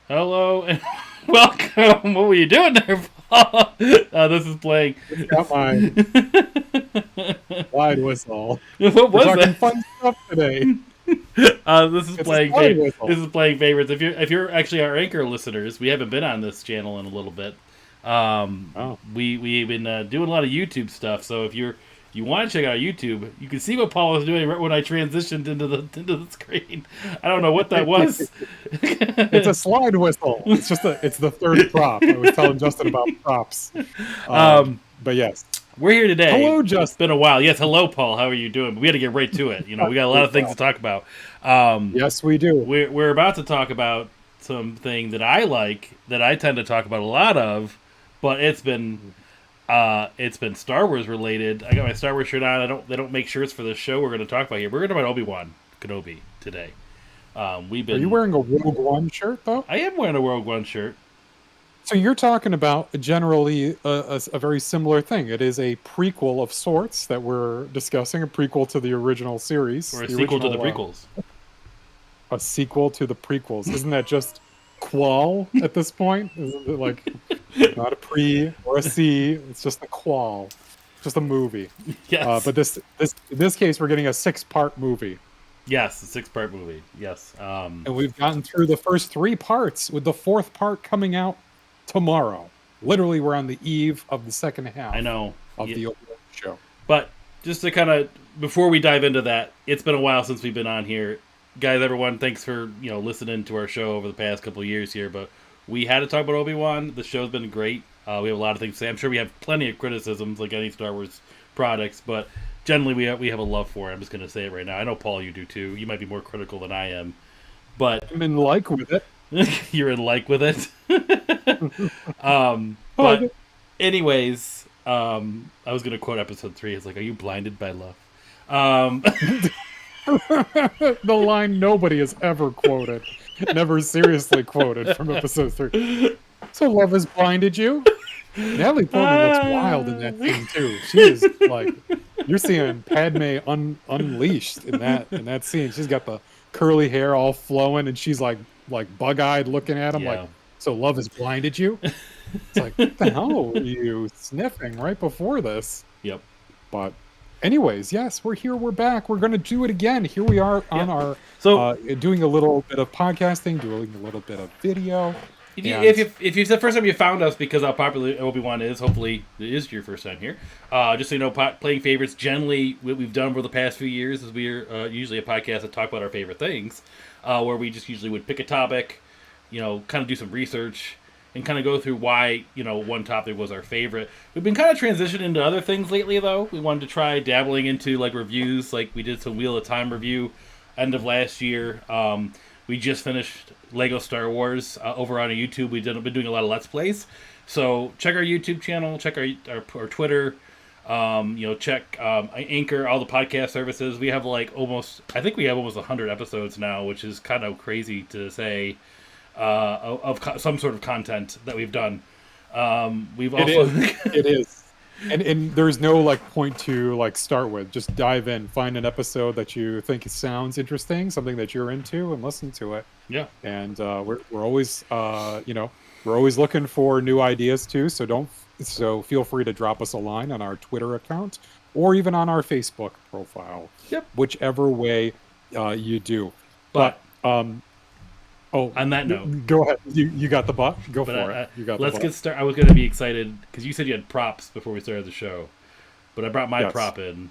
Hello and welcome. What were you doing there, Paul? This is playing. Just got my slide whistle. What We're was talking that? fun stuff today. This is It's a playing. slide whistle. This is playing favorites. If you're actually our anchor listeners, we haven't been on this channel in a little bit. Oh, We've been doing a lot of YouTube stuff. So if you want to check out YouTube, you can see what Paul was doing right when I transitioned into the screen. I don't know what that was. it's a slide whistle. It's the third prop. I was telling Justin about props. um, But yes. We're here today. Hello, It's Justin. been a while. Yes, hello, Paul. How are you doing? We got to get right to it. We got a lot of things to talk about. Yes, we do. We're about to talk about something that I like, that I tend to talk about a lot of, but it's been Star Wars related. I got my Star Wars shirt on. They don't make shirts for the show we're going to talk about here. We're going to talk about Obi-Wan Kenobi today. Are you wearing a Rogue One shirt though? I am wearing a Rogue One shirt. So you're talking about generally a very similar thing. It is a prequel of sorts that we're discussing, a prequel to the original series. Or a sequel to the prequels. A sequel to the prequels. Isn't that just qual at this point? Isn't it like not a pre or a C? It's just a qual, just a movie. Yes. But in this case, we're getting a 6-part movie. Yes, a 6-part movie. Yes. And we've gotten through the first 3 parts, with the 4th part coming out tomorrow. Literally, we're on the eve of the second half. I know. Of the Obi-Wan show. But just to kind of, before we dive into that, it's been a while since we've been on here. Guys, everyone, thanks for, listening to our show over the past couple of years here. But we had to talk about Obi-Wan. The show's been great. We have a lot of things to say. I'm sure we have plenty of criticisms, like any Star Wars products, but generally we have a love for it. I'm just going to say it right now. I know, Paul, you do too. You might be more critical than I am. But I'm in like with it. You're in like with it. But anyways, I was gonna quote episode 3. It's like, "Are you blinded by love?" The line nobody has ever quoted, never seriously quoted from episode 3. So love has blinded you. Natalie Portman looks wild in that scene too. She is like, you're seeing Padme unleashed in that scene. She's got the curly hair all flowing, and she's like bug-eyed looking at him, Yeah. like, so love has blinded you? It's like, what the hell were you sniffing right before this? Yep. But anyways, yes, we're here, we're back, we're going to do it again. Here we are on our doing a little bit of podcasting, doing a little bit of video. If it's the first time you found us because how popular Obi-Wan is, hopefully it is your first time here. Just so you know, playing favorites, generally what we've done over the past few years is we're usually a podcast that talk about our favorite things, where we just usually would pick a topic, kind of do some research, and kind of go through why, one topic was our favorite. We've been kind of transitioning into other things lately, though. We wanted to try dabbling into, like, reviews. Like, we did some Wheel of Time review end of last year. We just finished Lego Star Wars over on YouTube. We've been doing a lot of Let's Plays. So check our YouTube channel, check our Twitter, check Anchor, all the podcast services. We have almost 100 episodes now, which is kind of crazy to say, of some sort of content that we've done. It is. And there's no point to start with. Just dive in, find an episode that you think sounds interesting, something that you're into, and listen to it. Yeah. And we're always we're always looking for new ideas too. So feel free to drop us a line on our Twitter account or even on our Facebook profile. Yep. Whichever way you do. But on that note, go ahead. You got the butt. Go for it. You got. Let's get started. I was going to be excited because you said you had props before we started the show, but I brought my prop in.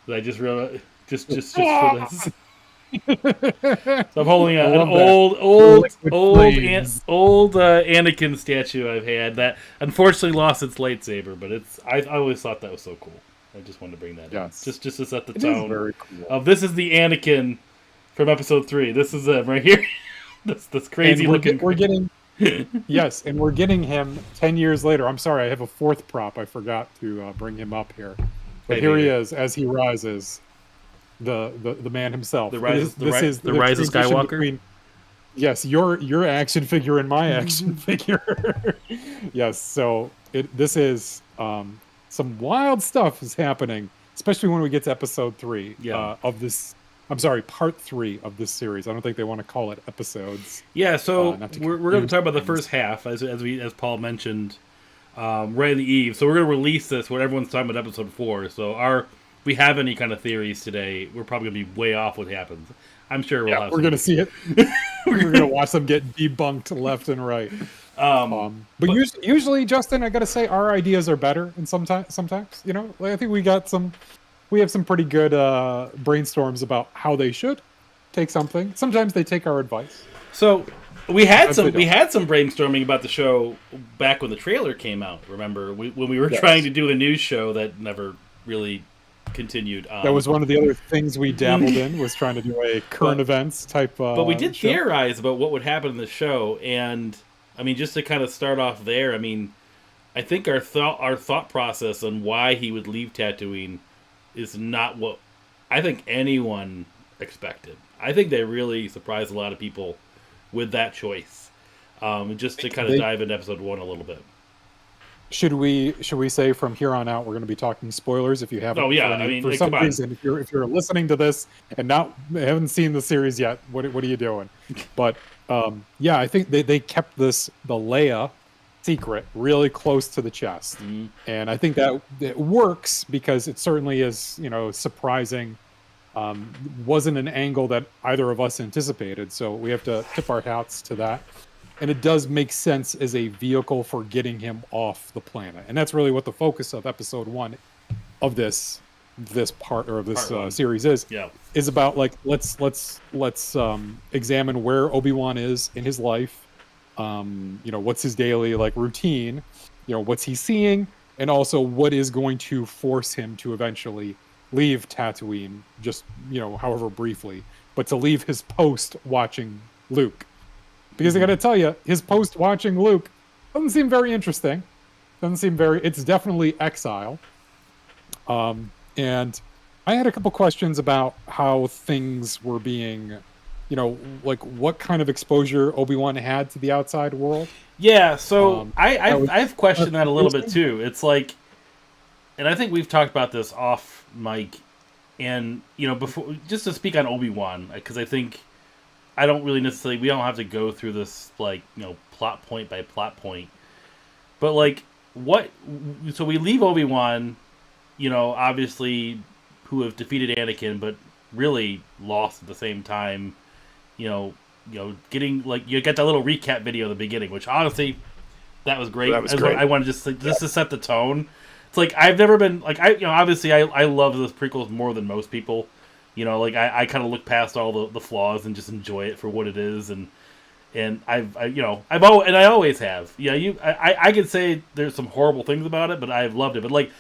That I just realized just for this. So I'm holding an old Anakin statue I've had that unfortunately lost its lightsaber, but I always thought that was so cool. I just wanted to bring that in. Just to set the tone. Is very cool. Of this is the Anakin from episode 3. This is it right here. That's crazy looking. We're getting yes, and we're getting him 10 years later. I'm sorry, I have a 4th prop. I forgot to bring him up here. But here he is as he rises. The man himself. The rise of Skywalker. Yes, your action figure and my action figure. Yes, so this is some wild stuff is happening, especially when we get to episode 3 of this I'm sorry, part 3 of this series. I don't think they want to call it episodes. Yeah, so Not to we're going to confuse talk about the things. first half, as Paul mentioned, right in the eve. So we're going to release this when everyone's talking about episode 4. So if we have any kind of theories today, we're probably going to be way off what happens. I'm sure we'll Yeah, have we're some. gonna see it. We're gonna watch them get debunked left and right. But but usually, Justin, I gotta say, our ideas are better, and sometimes, like, I think we have some pretty good brainstorms about how they should take something. Sometimes they take our advice. So we had Sometimes they we don't. had some brainstorming about the show back when the trailer came out. Remember when we were Yes. trying to do a news show that never really continued. That was one of the other things we dabbled in, was trying to do a current But- events type but we did show. theorize about what would happen in the show, and I mean, just to kind of start off there, I mean, I think our thought process on why he would leave Tatooine is not what I think anyone expected. I think they really surprised a lot of people with that choice. Just to kind of dive into episode 1 a little bit. Should we say from here on out we're going to be talking spoilers if you haven't? Oh, yeah, For some come on. reason, if you're listening to this and haven't seen the series yet, what are you doing? But yeah, I think they kept the Leia secret really close to the chest, and I think that it works because it certainly is surprising. Wasn't an angle that either of us anticipated, so we have to tip our hats to that. And it does make sense as a vehicle for getting him off the planet, and that's really what the focus of episode 1 of this part or of this series is about. Like, let's examine where Obi-Wan is in his life. What's his daily routine? What's he seeing, and also what is going to force him to eventually leave Tatooine, just however briefly, but to leave his post watching Luke. Because I got to tell you, his post watching Luke doesn't seem very interesting. It's definitely exile. And I had a couple questions about how things were being, what kind of exposure Obi-Wan had to the outside world. Yeah, so I've questioned that a little bit too. It's like, and I think we've talked about this off mic, and before, just to speak on Obi-Wan, because I think we don't have to go through this plot point by plot point, but so we leave Obi-Wan, obviously, who have defeated Anakin, but really lost at the same time, getting you get that little recap video at the beginning, which honestly, that was great. That was great. I want to just to set the tone. It's like I've never been obviously I love the prequels more than most people. I kind of look past all the flaws and just enjoy it for what it is, and I always have. I could say there's some horrible things about it, but I've loved it. But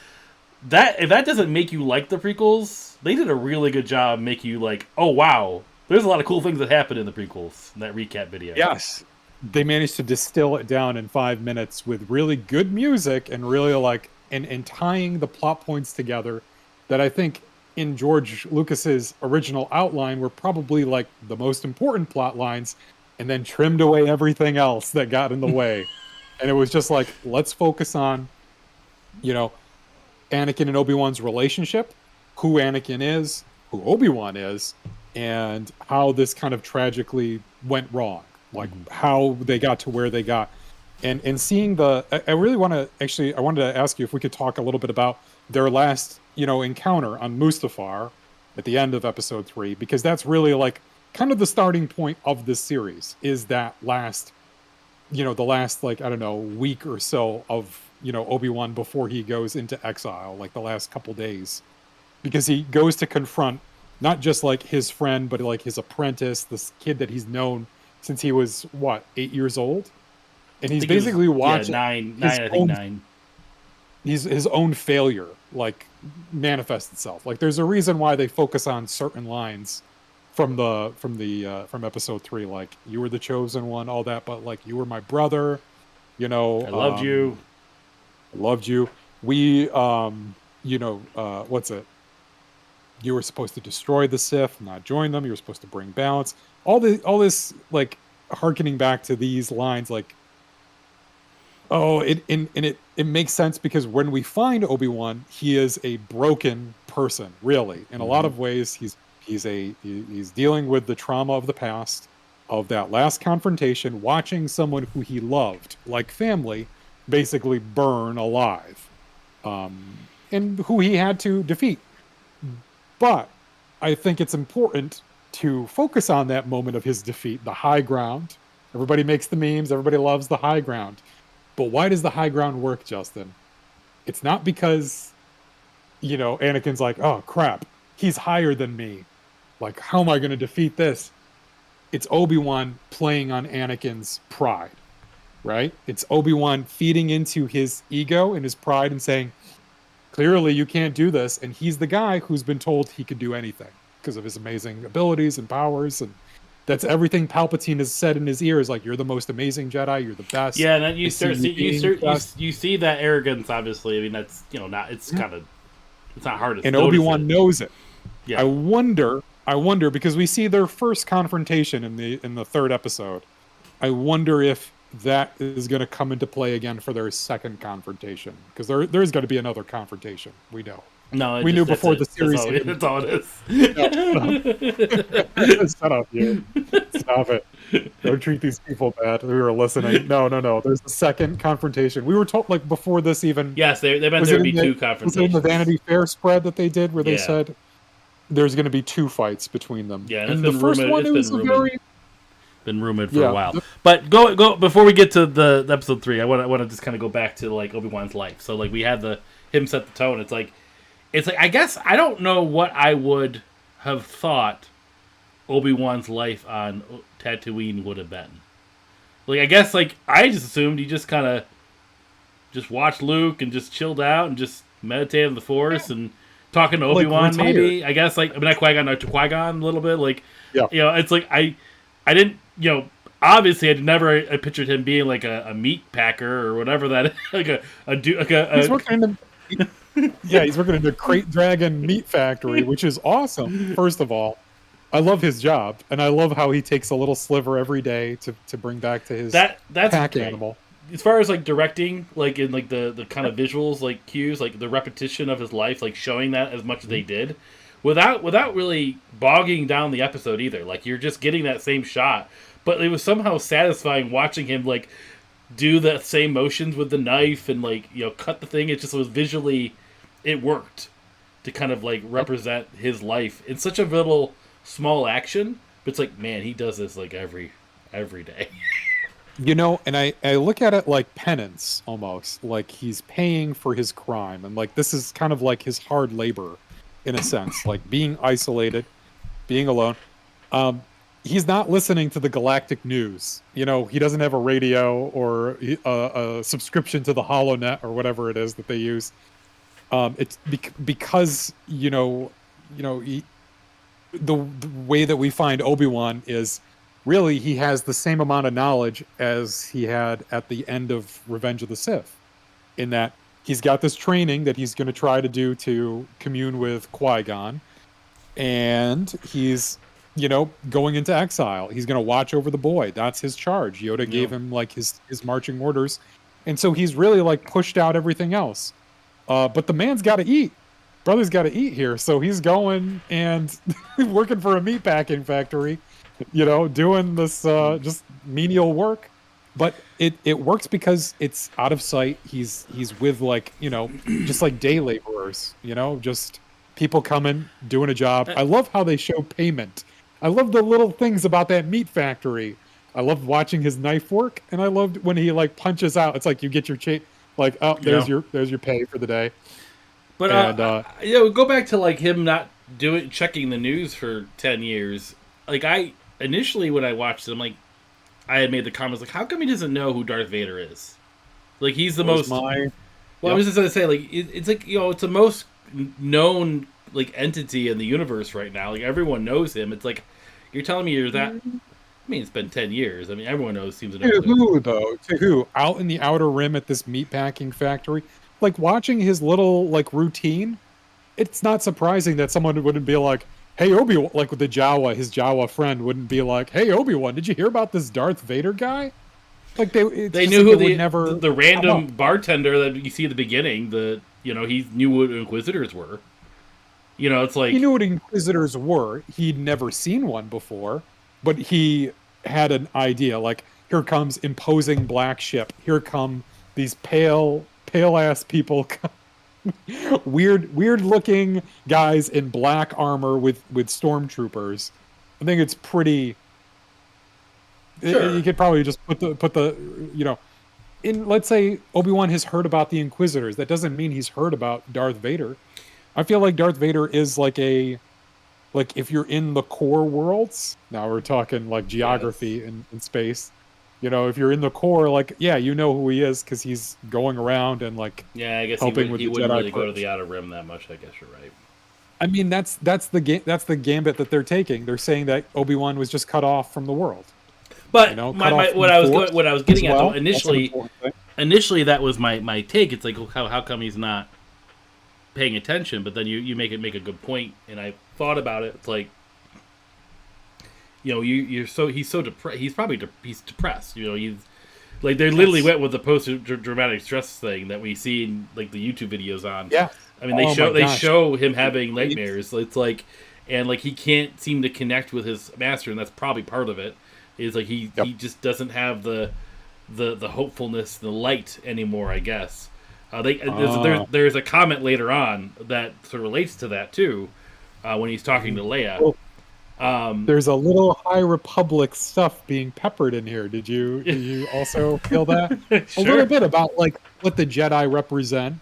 if that doesn't make you like the prequels, they did a really good job making you oh wow, there's a lot of cool things that happened in the prequels in that recap video. Yes, they managed to distill it down in 5 minutes with really good music and really and tying the plot points together that I think in George Lucas's original outline were probably the most important plot lines, and then trimmed away everything else that got in the way. And it was just let's focus on, Anakin and Obi-Wan's relationship, who Anakin is, who Obi-Wan is, and how this kind of tragically went wrong, how they got to where they got. And seeing I really want to I wanted to ask you if we could talk a little bit about their last, encounter on Mustafar at the end of episode 3, because that's really kind of the starting point of this series, is that last, the last I don't know, week or so of, Obi-Wan before he goes into exile, the last couple days, because he goes to confront not just his friend, but his apprentice, this kid that he's known since he was 8 years old. And he's basically watching nine. His own failure manifest itself. There's a reason why they focus on certain lines from episode 3, you were the chosen one, all that, but you were my brother, I loved you. I loved you. We what's it? You were supposed to destroy the Sith, not join them. You were supposed to bring balance. All this harkening back to these lines, it makes sense, because when we find Obi-Wan, he is a broken person, really. In a lot of ways, he's He's dealing with the trauma of the past, of that last confrontation, watching someone who he loved, like family, basically burn alive, and who he had to defeat. But I think it's important to focus on that moment of his defeat, the high ground. Everybody makes the memes, everybody loves the high ground. But why does the high ground work, Justin? It's not because, Anakin's like, oh crap, he's higher than me. Like, how am I going to defeat this? It's Obi-Wan playing on Anakin's pride, right? It's Obi-Wan feeding into his ego and his pride and saying, clearly you can't do this. And he's the guy who's been told he could do anything because of his amazing abilities and powers. And that's everything Palpatine has said in his ear is like, you're the most amazing Jedi. You're the best. Yeah, and then you see that arrogance, obviously. I mean, that's, it's kind of, it's not hard to and Obi-Wan knows it. Yeah. I wonder because we see their first confrontation in the third episode. I wonder if that is going to come into play again for their second confrontation, because there's going to be another confrontation. We know. No, we knew before the series. That's all it is. Shut up, you. Stop it. Don't treat these people bad who are listening. No. There's a second confrontation. We were told before this even. Yes, they meant there would be two confrontations. Was it in the Vanity Fair spread that they did where they said there's going to be two fights between them? Yeah, and the first one it was been rumored for a while. But go before we get to the episode 3. I want to just kind of go back to Obi-Wan's life. So we had him set the tone. It's like I guess I don't know what I would have thought Obi-Wan's life on Tatooine would have been. I guess I just assumed he just kind of just watched Luke and just chilled out and just meditated on the Force and talking to Obi-Wan maybe. I guess not Qui-Gon, to Qui-Gon a little bit. It's I didn't obviously I pictured him being a meat packer or whatever that is. He's working he's working in the Crate Dragon meat factory, which is awesome. First of all, I love his job, and I love how he takes a little sliver every day to bring back to his that's pack great. Animal. As far as directing, in the kind of visuals, cues, the repetition of his life, showing that as much as they did, without really bogging down the episode either. You're just getting that same shot, but it was somehow satisfying watching him do the same motions with the knife and cut the thing. It just was visually, it worked to kind of represent his life in such a little small action. But it's man, he does this every day. And I look at it like penance almost, he's paying for his crime, and this is kind of his hard labor in a sense, being isolated, being alone. He's not listening to the galactic news. He doesn't have a radio or a subscription to the HoloNet or whatever it is that they use. It's because the way that we find Obi-Wan is really he has the same amount of knowledge as he had at the end of Revenge of the Sith, in that he's got this training that he's going to try to do to commune with Qui-Gon, and he's going into exile. He's going to watch over the boy. That's his charge. Yoda gave him his marching orders, and so he's really pushed out everything else. But the man's got to eat. Brother's got to eat here, so he's going and working for a meatpacking factory, doing this just menial work. But it works because it's out of sight. He's with just day laborers, just people coming, doing a job. I love how they show payment. I love the little things about that meat factory. I loved watching his knife work, and I loved when he punches out. It's you get your there's your pay for the day. But go back to him not checking the news for 10 years. I initially when I watched it, I had made the comments how come he doesn't know who Darth Vader is? He's the most. I was just gonna say it's it's the most known entity in the universe right now. Everyone knows him. It's you're telling me you're that. I mean, it's been 10 years. I mean, everyone seems to know. To who though? To who? Out in the outer rim at this meatpacking factory, watching his little routine. It's not surprising that someone wouldn't be hey, Obi-Wan, with the Jawa, his Jawa friend wouldn't be hey, Obi-Wan, did you hear about this Darth Vader guy? They knew who the random bartender that you see at the beginning, he knew what Inquisitors were. It's like He knew what Inquisitors were. He'd never seen one before, but he had an idea. Like, here comes imposing black ship. Here come these pale ass people, weird looking guys in black armor with stormtroopers. I think it's pretty. sure. You could probably just put the in, let's say Obi-Wan has heard about the Inquisitors. That doesn't mean he's heard about Darth Vader. I feel like Darth Vader is like if you're in the core worlds, now we're talking like geography and space. If you're in the core, like, yeah, you know who he is because he's going around and like I guess helping he with wouldn't the Jedi really go to first. the Outer Rim that much. I guess you're right. I mean, that's the gambit that they're taking. They're saying that Obi-Wan was just cut off from the world. But Cut off from what I was getting at though, That's an important thing. initially that was my take. It's like, how come he's not paying attention? But then you make a good point, and I thought about it. It's like, he's depressed. He's depressed. He's like, they literally went with the post-traumatic stress thing that we see in like the YouTube videos on. Yeah. I mean, they show him having nightmares. It's like, and like he can't seem to connect with his master, and that's probably part of it. Is like he just doesn't have the hopefulness, the light anymore. I guess. There's a comment later on that sort of relates to that too, when he's talking to Leia. There's a little High Republic stuff being peppered in here. Did you also feel that? Sure. A little bit about like what the Jedi represent.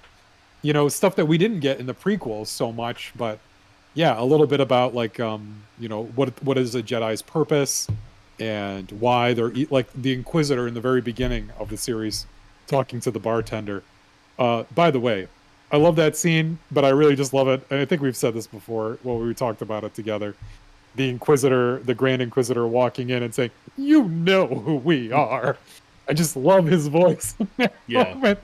Stuff that we didn't get in the prequels so much, but yeah, a little bit about like what is a Jedi's purpose and why they're like the Inquisitor in the very beginning of the series talking to the bartender. By the way, I love that scene, but I really just love it. And I think we've said this before when we talked about it together. The Grand Inquisitor walking in and saying, "You know who we are." I just love his voice. Yeah. Like,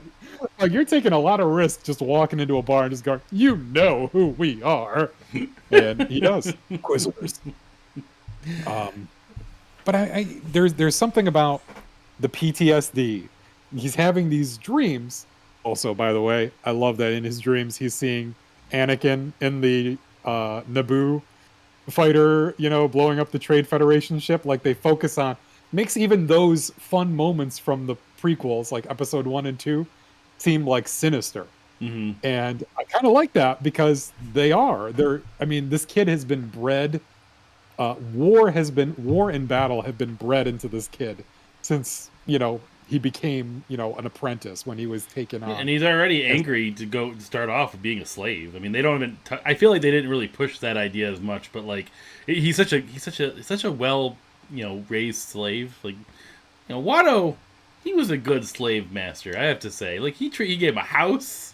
you're taking a lot of risk just walking into a bar and just going, "You know who we are," and he does. Inquisitors. But there's something about the PTSD. He's having these dreams. Also, by the way, I love that in his dreams he's seeing Anakin in the Naboo fighter, blowing up the Trade Federation ship. Like, they focus on, makes even those fun moments from the prequels, like Episode 1 and 2, seem like sinister. Mm-hmm. And I kind of like that because this kid has been bred. War and battle have been bred into this kid since he became an apprentice when he was taken on. And he's already angry to start off with being a slave. I mean, they don't even. I feel like they didn't really push that idea as much, but like he's such a well raised slave. Like Watto, he was a good slave master. I have to say, like he gave him a house.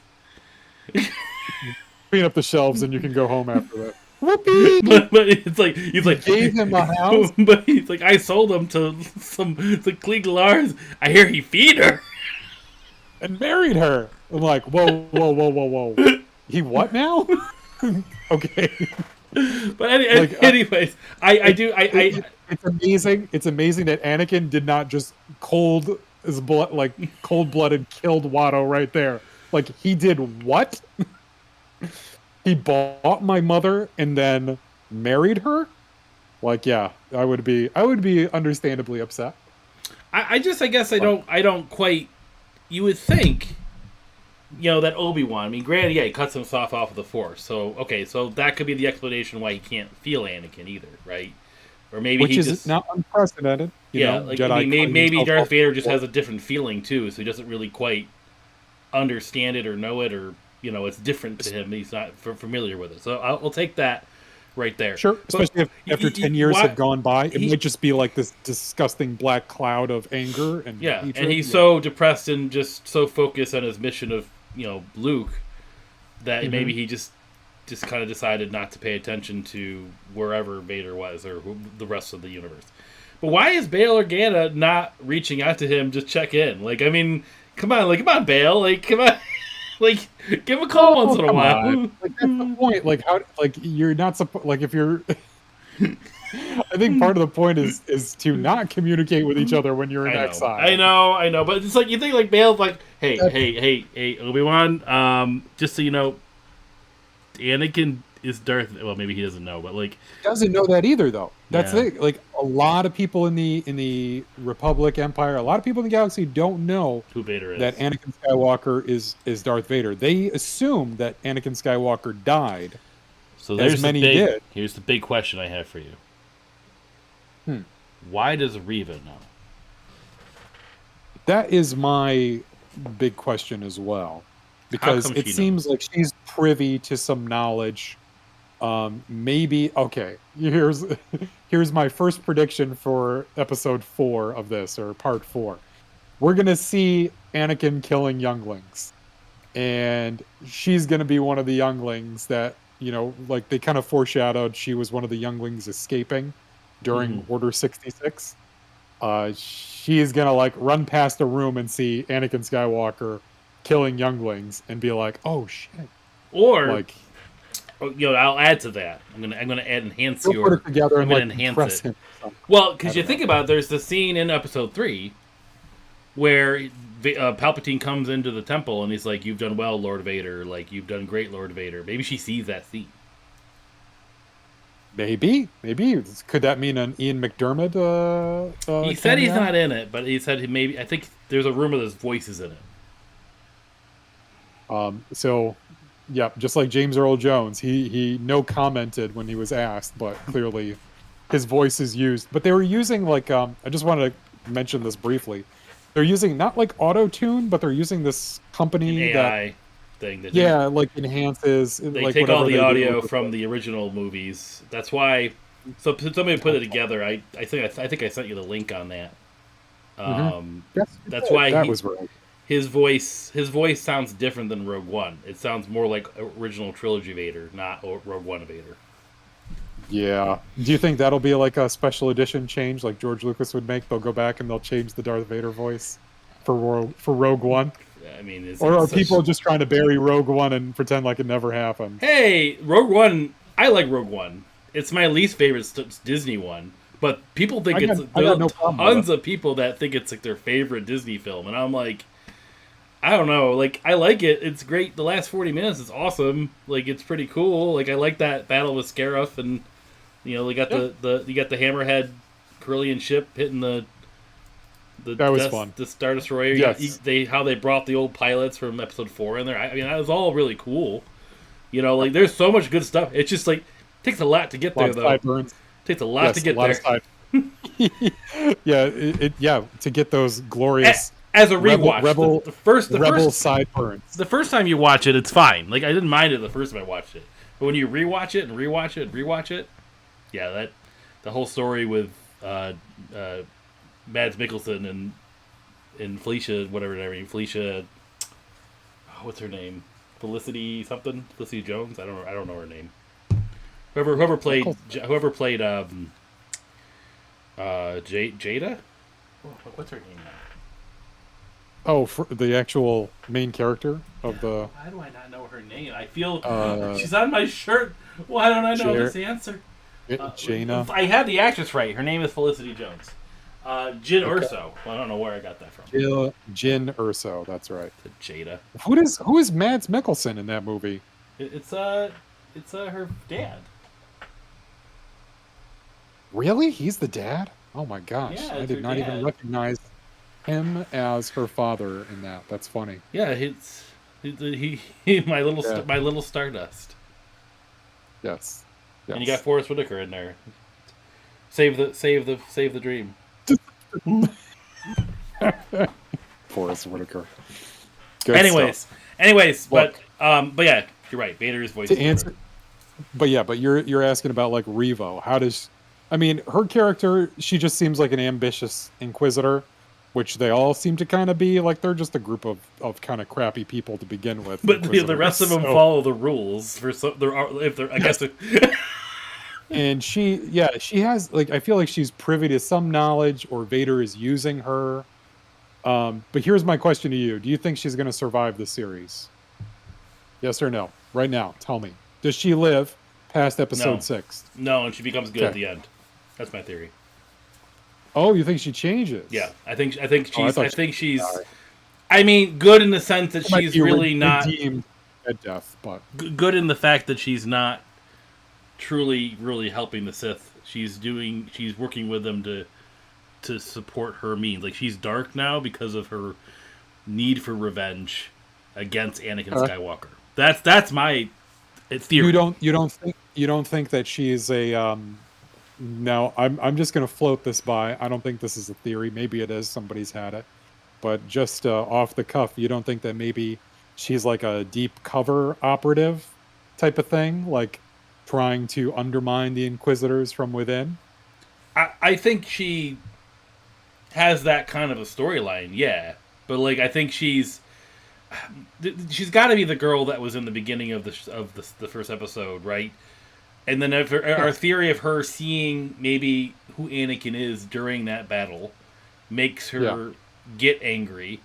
Clean up the shelves and you can go home after that. Whoopee! But it's like he's like gave him a house, but he's like, I sold him to the Klieg Lars. I hear he feed her and married her. I'm like, whoa! He what now? Okay. But anyways, it's amazing. It's amazing that Anakin did not just cold-blooded killed Watto right there. Like, he did what? He bought my mother and then married her? Like, yeah, I would be understandably upset. I guess I don't quite. You would think, that Obi-Wan. I mean, granted, yeah, he cuts himself off of the Force. So okay, so that could be the explanation why he can't feel Anakin either, right? Or maybe which is not unprecedented. Maybe Darth Vader just has a different feeling too, so he doesn't really quite understand it or know it, or it's different to him. He's not familiar with it. So I'll take that right there. Sure, especially if after 10 years have gone by, it might just be like this disgusting black cloud of anger and hatred. And he's so depressed and just so focused on his mission of Luke that maybe he just kind of decided not to pay attention to wherever Vader was or the rest of the universe. But why is Bail Organa not reaching out to him to check in? Like, I mean, come on, Bail. Like, come on. Like, give him a call once in a while. Like, that's the point. Like, how? Like, you're not supposed. Like, if you're. I think part of the point is to not communicate with each other when you're in exile. I know. But it's like, you think like Bail's like, hey, Obi-Wan, just so you know, Anakin is Darth. Well, maybe he doesn't know, but like Doesn't know that either, though. That's Yeah. the thing. Like a lot of people in the Republic Empire, a lot of people in the galaxy don't know who Vader is. that Anakin Skywalker is Darth Vader. They assume that Anakin Skywalker died. So there's as many the big, did. Here's the big question I have for you. Hmm. Why does Reva know? That is my big question as well, because come it she seems like she's privy to some knowledge. Maybe okay. Here's my first prediction for episode 4 of this, or part 4. We're gonna see Anakin killing younglings, and she's gonna be one of the younglings that, you know, like they kind of foreshadowed she was one of the younglings escaping during Order 66. She's gonna like run past a room and see Anakin Skywalker killing younglings and be like, "Oh shit!" Or Like, I'll add to that. I'm gonna add enhance we'll put your. it together I'm and gonna like enhance impress it. him. or something. Well, because I you don't think know. about it, there's the scene in episode 3 where Palpatine comes into the temple and he's like, "You've done well, Lord Vader. Like you've done great, Lord Vader." Maybe she sees that scene. Maybe. Could that mean an Ian McDermott? He said he's cameo? not in it, but he said maybe. I think there's a rumor that his voice is in it. So, yeah, just like James Earl Jones, he no commented when he was asked, but clearly his voice is used. But they were using like I just wanted to mention this briefly. They're using not like auto tune, but they're using this company An that AI thing. That like enhances. they like take all whatever the they do audio with from it. the original movies. That's why. So somebody put it together. I think I sent you the link on that. Yes, That's why that was right. his voice sounds different than Rogue One. It sounds more like original trilogy Vader, not Rogue One Vader. Yeah. Do you think that'll be like a special edition change, like George Lucas would make? They'll go back and they'll change the Darth Vader voice for Rogue One, I mean, or are people just trying to bury Rogue One and pretend like it never happened? Hey, Rogue One. I like Rogue One. It's my least favorite Disney one, but people think I got no problem with tons of people that think it's like their favorite Disney film, and I'm like, I don't know. Like, I like it. It's great. The last 40 minutes is awesome. Like, it's pretty cool. Like, I like that battle with Scarif, and they got you got the Hammerhead Corellian ship hitting the That was fun. The Star Destroyer. Yes. How they brought the old pilots from Episode 4 in there. I mean, that was all really cool. Like there's so much good stuff. It's just like takes a lot to get there, though. Sideburns. Takes a lot to get there. Yeah, to get those glorious as a rewatch. rebel the first sideburns. The first time you watch it, it's fine. Like I didn't mind it the first time I watched it, but when you rewatch it and rewatch it and rewatch it, yeah, the whole story with Mads Mikkelsen and Felicia, whatever her name, Felicia, what's her name? Felicity something? Felicity Jones? I don't know her name. Whoever played Jada. What's her name now? Oh, for the actual main character of the. Why do I not know her name? I feel she's on my shirt. Why don't I know this answer? Jaina. I had the actress right. Her name is Felicity Jones. Jin Urso. Well, I don't know where I got that from. Jin Urso. That's right. Jada. Who is Mads Mikkelsen in that movie? It's her dad. Really? He's the dad? Oh my gosh! Yeah, I did not even recognize him as her father in that. That's funny. Yeah, he my little Stardust. Yes. And you got Forrest Whitaker in there. Save the dream. Forrest Whitaker. Good Anyways, look, but yeah, you're right. Vader's voice. To answer, but you're asking about like Revo. How does? I mean, her character, she just seems like an ambitious inquisitor, which they all seem to kind of be. Like they're just a group of kind of crappy people to begin with. But the rest of them follow the rules for I guess. And she has like, I feel like she's privy to some knowledge, or Vader is using her. But here's my question to you: do you think she's going to survive the series? Yes or no? Right now, tell me. Does she live past episode 6? No, and she becomes good at the end. That's my theory. Oh, you think she changes? Yeah, I think she's. Sorry. I mean, good in the sense that she's really not redeemed at death, but good in the fact that she's not truly, really helping the Sith. She's working with them to support her means. Like, she's dark now because of her need for revenge against Anakin Skywalker. That's my theory. You don't think that she's a no, I'm just going to float this by. I don't think this is a theory. Maybe it is. Somebody's had it. But just off the cuff, you don't think that maybe she's like a deep cover operative type of thing, like trying to undermine the Inquisitors from within? I think she has that kind of a storyline, yeah. But like, I think she's got to be the girl that was in the beginning of the first episode, right? And then our theory of her seeing maybe who Anakin is during that battle makes her get angry.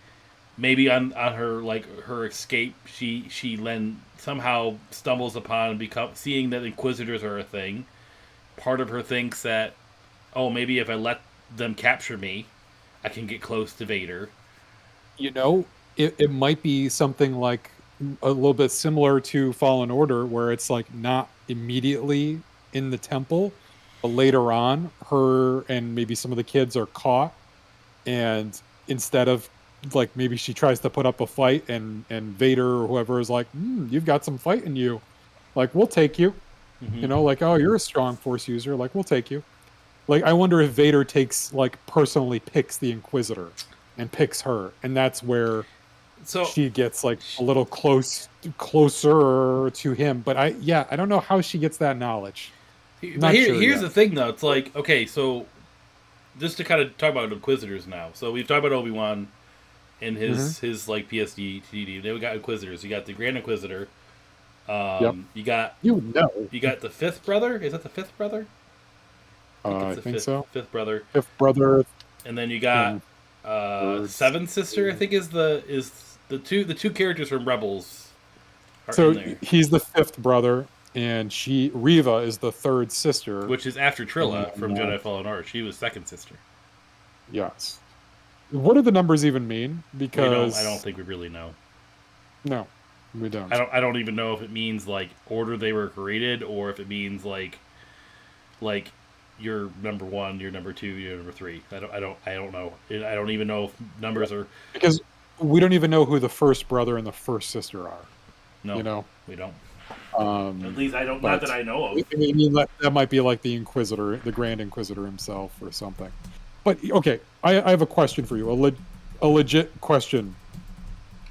Maybe on her her escape, she then somehow stumbles upon seeing that Inquisitors are a thing. Part of her thinks that, oh, maybe if I let them capture me, I can get close to Vader. You know, it might be something like a little bit similar to Fallen Order, where it's like not immediately in the temple, but later on, her and maybe some of the kids are caught, and instead of like maybe she tries to put up a fight, and Vader or whoever is like, you've got some fight in you, like we'll take you, you know, like, oh, you're a strong Force user, like we'll take you. Like, I wonder if Vader personally picks the Inquisitor and picks her, and that's where she gets like a little closer to him. But I don't know how she gets that knowledge. Here's the thing, though. It's like, okay, so just to kind of talk about Inquisitors now. So we've talked about Obi-Wan and his like PSD TD. Then we got Inquisitors. You got the Grand Inquisitor. You got the fifth brother. Is that the fifth brother? I think so. Fifth brother. Fifth brother. And then you got seventh sister. I think is the two characters from Rebels. So he's the fifth brother, and Reva is the third sister, which is after Trilla from Jedi Fallen Order. She was second sister. Yes. What do the numbers even mean? Because I don't think we really know. No, we don't. I don't even know if it means like order they were created, or if it means like you're number one, you're number two, you're number three. I don't know. I don't even know if numbers are, because we don't even know who the first brother and the first sister are. No, you know, we don't. At least I don't. Not that I know of. I mean, that might be like the Inquisitor, the Grand Inquisitor himself, or something. But okay, I have a question for you, a legit question.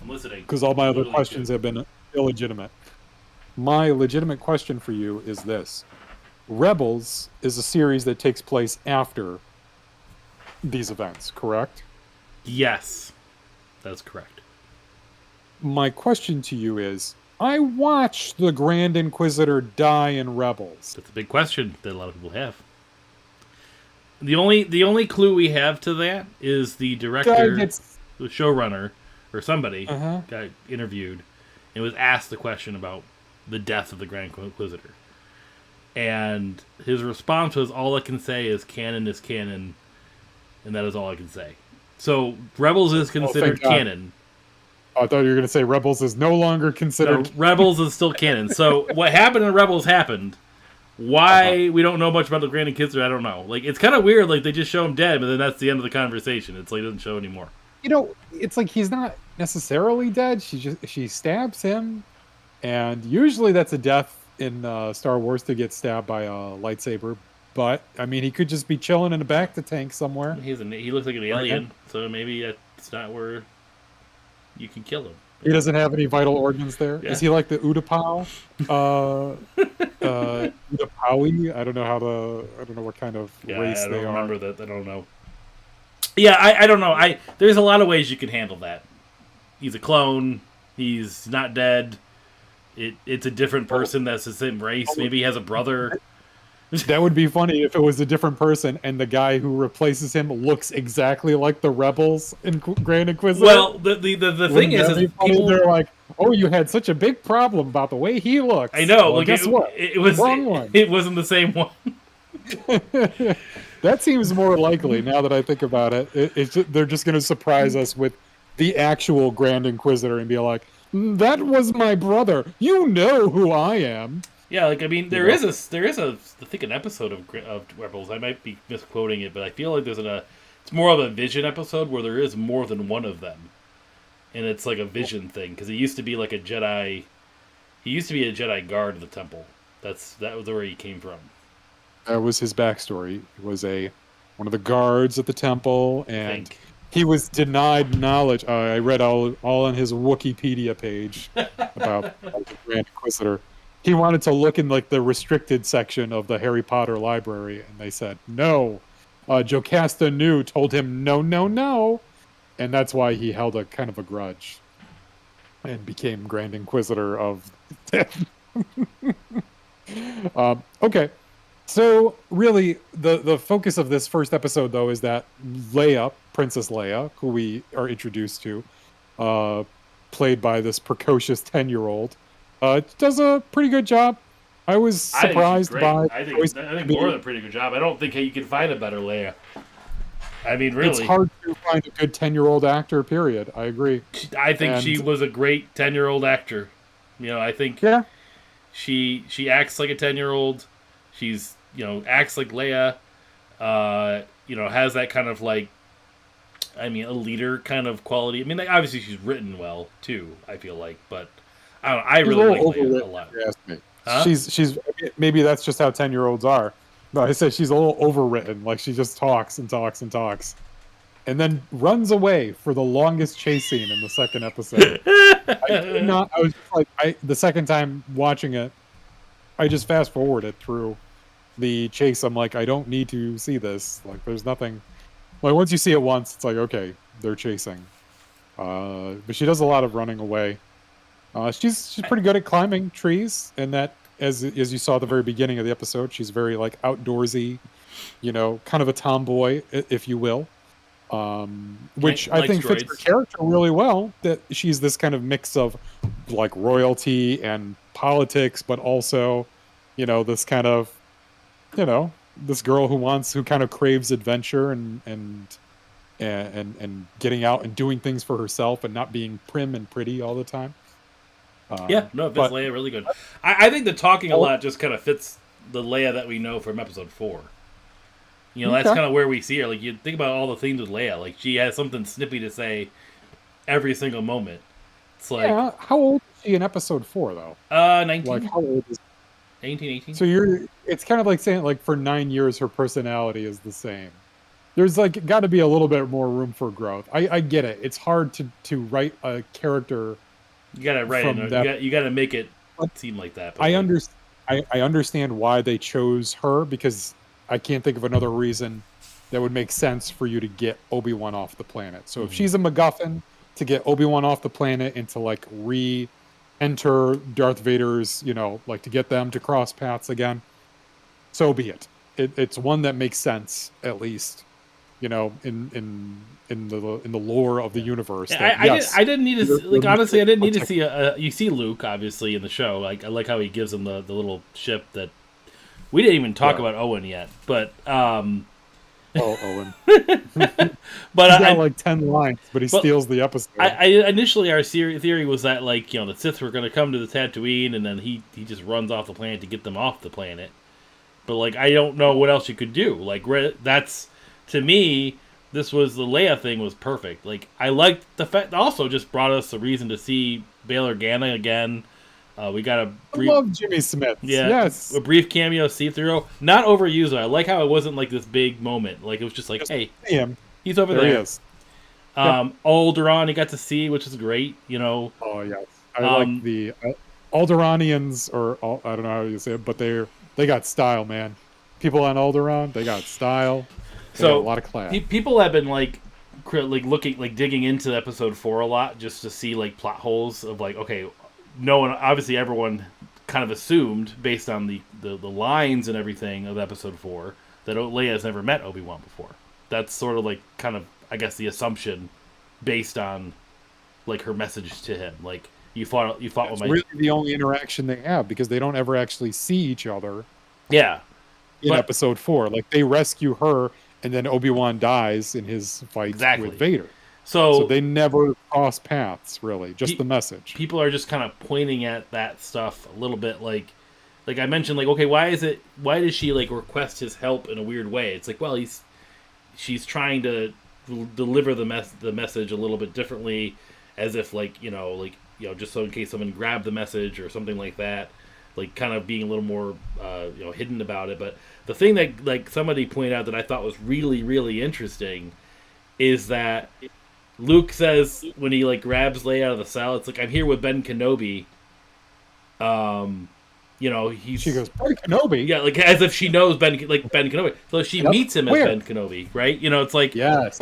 I'm listening. Because all my other questions have been illegitimate. My legitimate question for you is this: Rebels is a series that takes place after these events, correct? Yes, that's correct. My question to you is, I watched the Grand Inquisitor die in Rebels. That's a big question that a lot of people have. The only clue we have to that is the director, the showrunner, or somebody got interviewed and was asked the question about the death of the Grand Inquisitor. And his response was, all I can say is canon, and that is all I can say. So Rebels is considered canon. I thought you were going to say Rebels is no longer considered. No, Rebels is still canon. So what happened in Rebels happened. Why we don't know much about the Grand Inquisitor, I don't know. Like, it's kind of weird. Like, they just show him dead, but then that's the end of the conversation. It's like, it doesn't show anymore. You know, it's like he's not necessarily dead. She stabs him, and usually that's a death in Star Wars to get stabbed by a lightsaber. But I mean, he could just be chilling in a bacta tank somewhere. He looks like an alien, so maybe that's not where you can kill him. He doesn't have any vital organs there. Yeah. Is he like the Utapau? Utapawi? I don't know what kind of race they are. I don't remember that. I don't know. Yeah, I don't know. There's a lot of ways you can handle that. He's a clone. He's not dead. It's a different person that's the same race. Maybe he has a brother. That would be funny if it was a different person and the guy who replaces him looks exactly like the Rebels in Grand Inquisitor. Well, the thing is people, they're like, "Oh, you had such a big problem about the way he looks." I know. Well, guess what? It was wrong one. It wasn't the same one. That seems more likely now that I think about it. They're just going to surprise us with the actual Grand Inquisitor and be like, "That was my brother. You know who I am." Yeah, like I mean, You there know? is I think an episode of Rebels. I might be misquoting it, but I feel like it's more of a Vision episode where there is more than one of them, and it's like a Vision thing because he used to be like a Jedi. He used to be a Jedi guard of the temple. That was where he came from. That was his backstory. He was one of the guards at the temple, I and think. he was denied knowledge. I read all on his Wikipedia page about the Grand Inquisitor. He wanted to look in like the restricted section of the Harry Potter library, and they said no. Jocasta Nu told him no, no, no, and that's why he held a kind of a grudge and became Grand Inquisitor of. Okay. So really, the focus of this first episode, though, is that Leia, Princess Leia, who we are introduced to, played by this precocious 10-year-old, does a pretty good job. I was surprised by. I think more than a pretty good job. I don't think you can find a better Leia. I mean, really, It's hard to find a good 10-year-old actor. Period. I agree. I think she was a great 10-year-old actor. I think Yeah. she acts like a 10-year-old. She's acts like Leia. Has that kind of like, I mean, a leader kind of quality. I mean, like, obviously she's written well too. I feel like, but I don't know. I really like Leia a lot. If you ask me. Huh? She's maybe that's just how 10-year-olds are. No, I said she's a little overwritten. Like she just talks and talks and talks, and then runs away for the longest chase scene in the second episode. I was just like, the second time watching it, I just fast forwarded through the chase. I'm like, I don't need to see this. Like, there's nothing. Like once you see it once, it's like, okay, they're chasing. But she does a lot of running away. She's pretty good at climbing trees, and that as you saw at the very beginning of the episode, she's very like outdoorsy, kind of a tomboy, if you will. Which I think fits her character really well. That she's this kind of mix of like royalty and politics, but also, this kind of, this girl who kind of craves adventure and getting out and doing things for herself and not being prim and pretty all the time. Fits Leia really good. I think the talking a lot just kind of fits the Leia that we know from episode 4. That's kind of where we see her. Like, you think about all the things with Leia. Like, she has something snippy to say every single moment. It's like... Yeah, how old is she in episode 4, though? 19. Like, how old is... 19, 18. So it's kind of like saying, like, for 9 years, her personality is the same. There's, like, got to be a little bit more room for growth. I get it. It's hard to write a character... You gotta write it. You gotta make it seem like that. I understand why they chose her, because I can't think of another reason that would make sense for you to get Obi-Wan off the planet. So if she's a MacGuffin to get Obi-Wan off the planet and to like re-enter Darth Vader's, like to get them to cross paths again, so be it. It's one that makes sense, at least, in the lore of the universe. I didn't need to like, honestly. I didn't need to see you see Luke obviously in the show. Like, I like how he gives him the little ship that we didn't even talk about Owen yet. But Owen. But he's got like 10 lines, but he steals the episode. Initially our theory was that like the Sith were going to come to the Tatooine, and then he just runs off the planet to get them off the planet. But like, I don't know what else you could do. Like, that's, to me, this was the Leia thing was perfect. Like, I liked the fact, also just brought us a reason to see Bail Organa again. We got a brief... I love Jimmy Smith. Yeah, yes. A brief cameo see-through. Not overused, though. I like how it wasn't like this big moment. Like, it was just like, just hey, he's over there. He is. Alderaan, you got to see, which is great, Oh, yes. I like the Alderanians, or I don't know how you say it, but they got style, man. People on Alderaan, they got style. They got a lot of class. People have been like looking, like digging into episode 4 a lot just to see like plot holes of like, okay, no one, obviously everyone kind of assumed based on the lines and everything of episode 4 that Leia has never met Obi-Wan before. That's sort of like kind of, I guess, the assumption based on like her message to him. Like, you fought with my... really the only interaction they have, because they don't ever actually see each other. Yeah. In episode 4, like they rescue her, and then Obi-Wan dies in his fight with Vader. So they never cross paths, really. Just the message. People are just kind of pointing at that stuff a little bit, like like I mentioned, like, okay, why does she like request his help in a weird way? It's like, well, she's trying to deliver the message a little bit differently, as if like just so in case someone grabbed the message or something like that, like kind of being a little more hidden about it. But the thing that like somebody pointed out that I thought was really really interesting is that Luke says when he like grabs Leia out of the cell, it's like, I'm here with Ben Kenobi. She goes, Ben Kenobi? Yeah, like as if she knows Ben Kenobi. So she meets him as Ben Kenobi, right? It's like... Yes.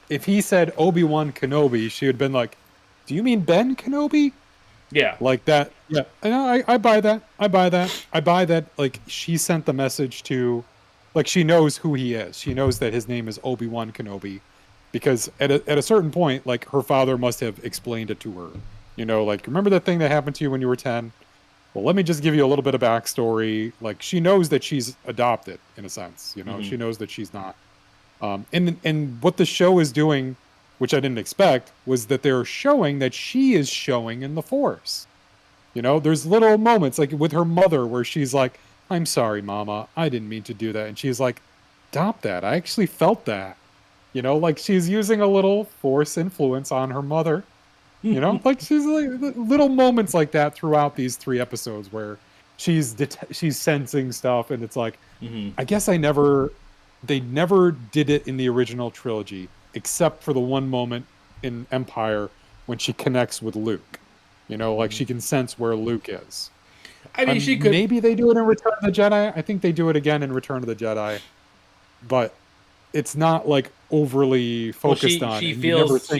If he said Obi-Wan Kenobi, she would have been like, do you mean Ben Kenobi? Yeah. Like that. Yeah. I buy that. I buy that, like, she sent the message to... Like, she knows who he is. She knows that his name is Obi-Wan Kenobi. Because at a certain point, like, her father must have explained it to her. Like, remember that thing that happened to you when you were 10? Well, let me just give you a little bit of backstory. Like, she knows that she's adopted, in a sense. She knows that she's not. And what the show is doing, which I didn't expect, was that they're showing that she is showing in the Force. There's little moments, like with her mother, where she's like, I'm sorry, Mama, I didn't mean to do that. And she's like, stop that. I actually felt that. Like she's using a little Force influence on her mother. Like she's like little moments like that throughout these 3 episodes where she's sensing stuff, and it's like, I guess they never did it in the original trilogy, except for the one moment in Empire when she connects with Luke. Like she can sense where Luke is. I mean, she could... Maybe they do it in Return of the Jedi. I think they do it again in Return of the Jedi, but it's not like overly focused on. She it. feels oh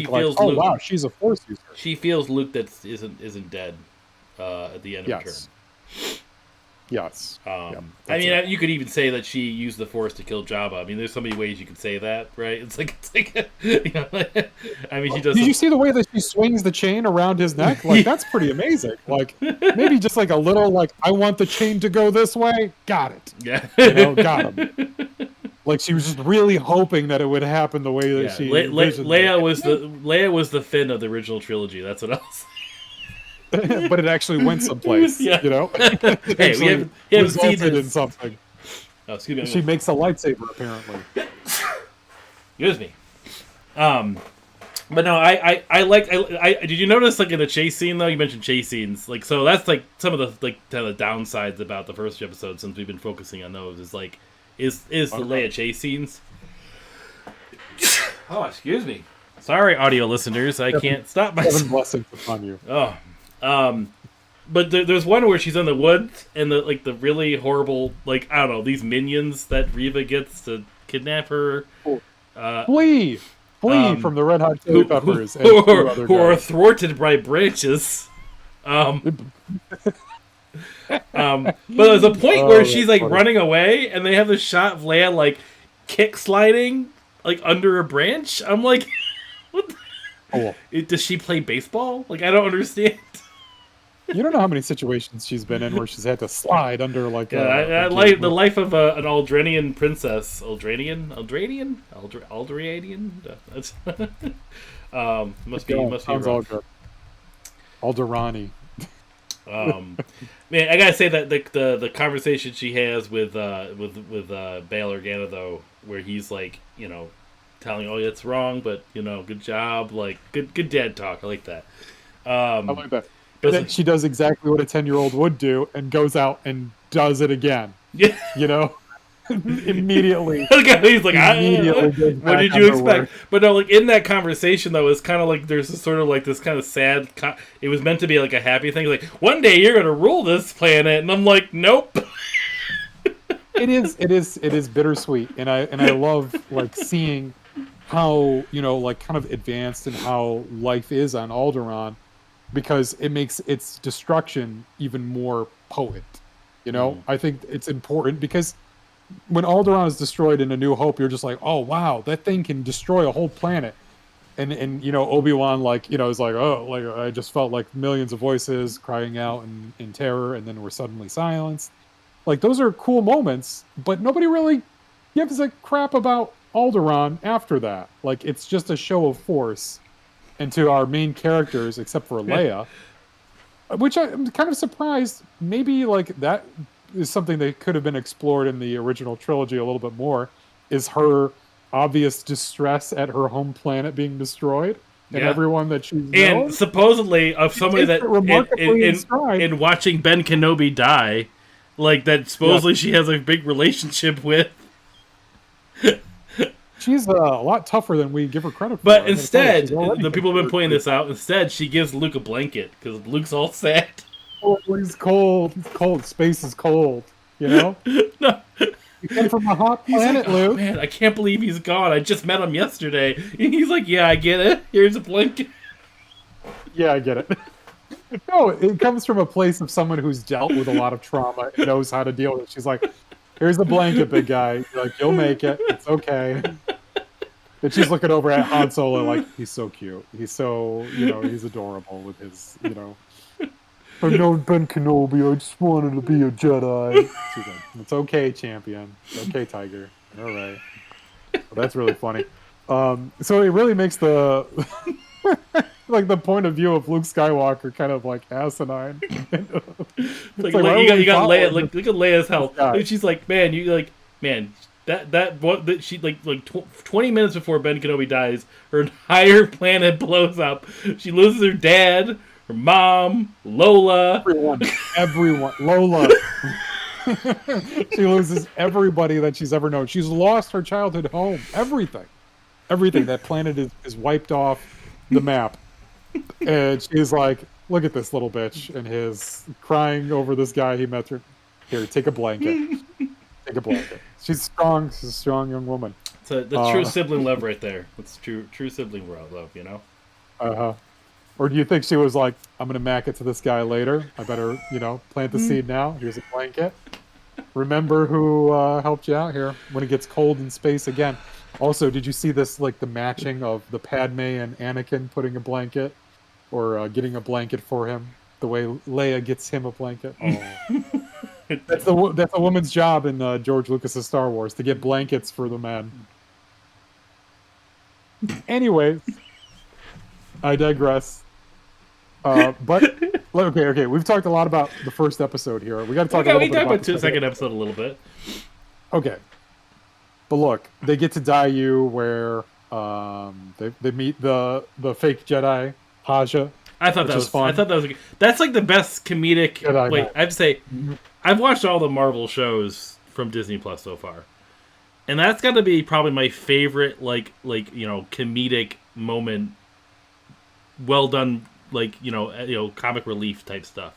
Luke, wow, she's a Force user. She feels Luke that isn't dead at the end of Return. Yes. I mean, you could even say that she used the Force to kill Jabba. I mean, there's so many ways you could say that, right? It's like I mean, she does. Did you see the way that she swings the chain around his neck? Like, that's pretty amazing. Like, maybe just like a little, like, I want the chain to go this way. Got it. Yeah. Got him. Like, she was just really hoping that it would happen the way that she envisioned Leia was the Finn of the original trilogy. That's what else. But it actually went someplace, Hey, we haven't seen it in something. Oh, excuse me. She makes a lightsaber, apparently. Excuse me. But no, I did you notice, like, in the chase scene, though? You mentioned chase scenes. Like, so that's, like, some of the, like, kind of the downsides about the first episode, since we've been focusing on those, is, like, is the Leia chase scenes. Oh, excuse me. Sorry, audio listeners. I can't stop myself. Blessings upon you. Oh. But there's one where she's in the woods, and the really horrible, like, I don't know, these minions that Reva gets to kidnap her. Flee from the Red Hot Chili Peppers. Who are thwarted by branches. But there's a point where she's, like, running away, and they have this shot of Leia, like, kick sliding, like, under a branch. I'm like, what does she play baseball? Like, I don't understand. You don't know how many situations she's been in where she's had to slide under, like, the life of an Aldrenian princess. Aldrenian. That's must be all good. Alderani. Man, I gotta say that the conversation she has with Bail Organa, though, where he's like, telling, oh, it's wrong, but good job, like good dad talk. I like that. I like that. But then she does exactly what a 10-year-old would do and goes out and does it again. Yeah. Immediately. He's like, what did you expect? But no, like, in that conversation, though, it's kind of like there's this sort of like this kind of sad. It was meant to be like a happy thing. Like, one day you're gonna rule this planet, and I'm like, nope. It is bittersweet, and I love, like, seeing how like kind of advanced and how life is on Alderaan, because it makes its destruction even more potent. I think it's important because when Alderaan is destroyed in A New Hope, you're just like, oh wow, that thing can destroy a whole planet. And Obi-Wan, like, is like, oh, like, I just felt like millions of voices crying out in terror, and then we're suddenly silenced. Like, those are cool moments, but nobody really gives a crap about Alderaan after that. Like, it's just a show of force. And to our main characters, except for Leia, Which I'm kind of surprised. Maybe like that is something that could have been explored in the original trilogy a little bit more. Is her obvious distress at her home planet being destroyed and Yeah. everyone that she's And known? supposedly of She somebody takes that it remarkably in stride. in watching Ben Kenobi die, like that Yeah, supposedly she has a big relationship with. she's a lot tougher than we give her credit for. But I gotta tell you, instead, she's already the people have been considered pointing pretty this out. Instead, she gives Luke a blanket because Luke's all sad. tough. Oh, he's cold. He's cold. Space is cold. You know? No. You come from a hot He's planet, like, oh Luke. man, I can't believe he's gone. I just met him yesterday. And he's like, yeah, I get it. Here's a blanket. Yeah, I get it. No, it comes from a place of someone who's dealt with a lot of trauma and knows how to deal with it. She's like, here's the blanket, big guy. You're like, you'll make it. It's okay. And she's looking over at Han Solo like, he's so cute. He's so, he's adorable with his, I know Ben Kenobi. I just wanted to be a Jedi. She's like, it's okay, champion. It's okay, Tiger. All right. Well, that's really funny. So it really makes the like the point of view of Luke Skywalker kind of like asinine. Like, why you would we got follow Leia. Like, look at Leia's health. guy? And she's like, man, that she 20 minutes before Ben Kenobi dies, her entire planet blows up. She loses her dad, her mom, Lola. Everyone. Lola. She loses everybody that she's ever known. She's lost her childhood home. Everything. That planet is wiped off the map. And she's like, look at this little bitch and his crying over this guy he met through. Here, take a blanket. Take a blanket. She's strong. She's a strong young woman. So the true sibling love right there. That's true sibling love, Uh-huh. Or do you think she was like, I'm gonna mack it to this guy later. I better, plant the seed now. Here's a blanket. Remember who helped you out here when it gets cold in space again. Also, did you see this, like the matching of the Padme and Anakin putting a blanket or getting a blanket for him? The way Leia gets him a blanket. Oh. That's a woman's job in George Lucas's Star Wars, to get blankets for the men. Anyways, I digress. But okay, we've talked a lot about the first episode here. We got to talk a little bit about the second episode a little bit. Okay, but look, they get to Daiyu where they meet the fake Jedi Haja. I thought that was fun. I thought that was that's like the best comedic. Jedi wait, Knight. I'd say I've watched all the Marvel shows from Disney Plus so far, and that's got to be probably my favorite comedic moment. Well done, comic relief type stuff.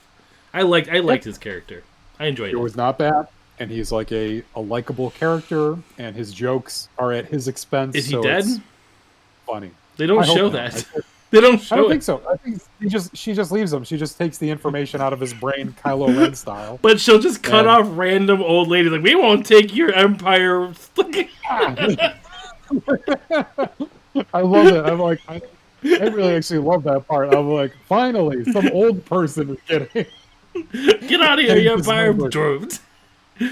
I liked his character. I enjoyed it. It was not bad, and he's like a likable character, and his jokes are at his expense. Is he dead? It's funny. They don't show that. They don't show I don't it. think so. I think she just leaves him. She just takes the information out of his brain, Kylo Ren style. But she'll just cut off random old ladies like, we won't take your empire. I love it. I'm like, I really actually love that part. I'm like, finally, some old person is getting get out of here, you empire droves.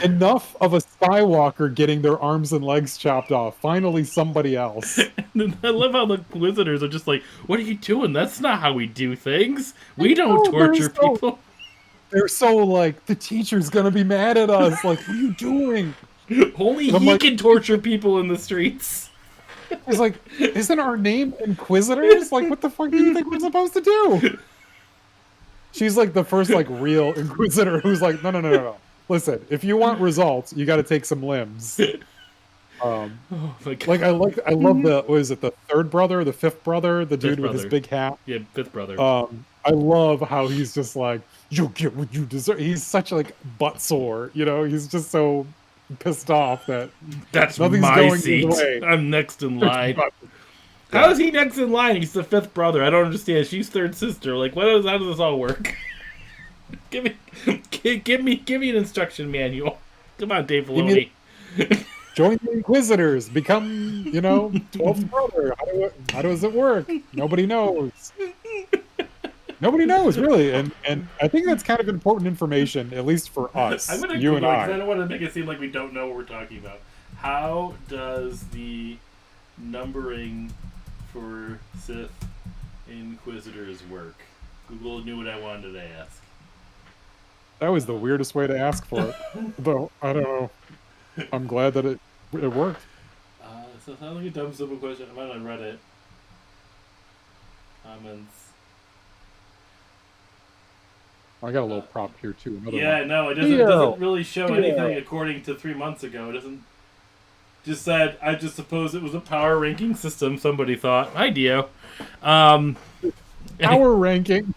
Enough of a Skywalker getting their arms and legs chopped off. Finally, somebody else. I love how the Inquisitors are just like, what are you doing? That's not how we do things. We don't torture people. They're so like, the teacher's gonna be mad at us. Like, what are you doing? Only he can torture people in the streets. He's like, isn't our name Inquisitors? Like, what the fuck do you think we're supposed to do? She's like the first like real Inquisitor who's like, no. Listen, if you want results, you got to take some limbs. Like I love the third brother, the fifth brother, the dude with his big hat. Yeah, fifth brother. I love how he's just like, you get what you deserve. He's such like butt sore, He's just so pissed off that that's nothing's my going seat. his way. I'm next in line. How is he next in line? He's the fifth brother. I don't understand. She's third sister. Like, how does this all work? Give me an instruction manual. Come on, Dave Filoni. Join the Inquisitors. Become, 12th brother. How does it work? Nobody knows. Nobody knows, really. And I think that's kind of important information, at least for us, I'm gonna you and I. I don't want to make it seem like we don't know what we're talking about. How does the numbering for Sith Inquisitors work? Google knew what I wanted to ask. That was the weirdest way to ask for it. Though, I don't know. I'm glad that it worked. So it sounds like a dumb, simple question. I'm on Reddit. Comments. I got a little prop here, too. Yeah, one. no, it doesn't really show anything according to 3 months ago. It doesn't. Just said, I just suppose it was a power ranking system, somebody thought. Hi, Dio. Power ranking?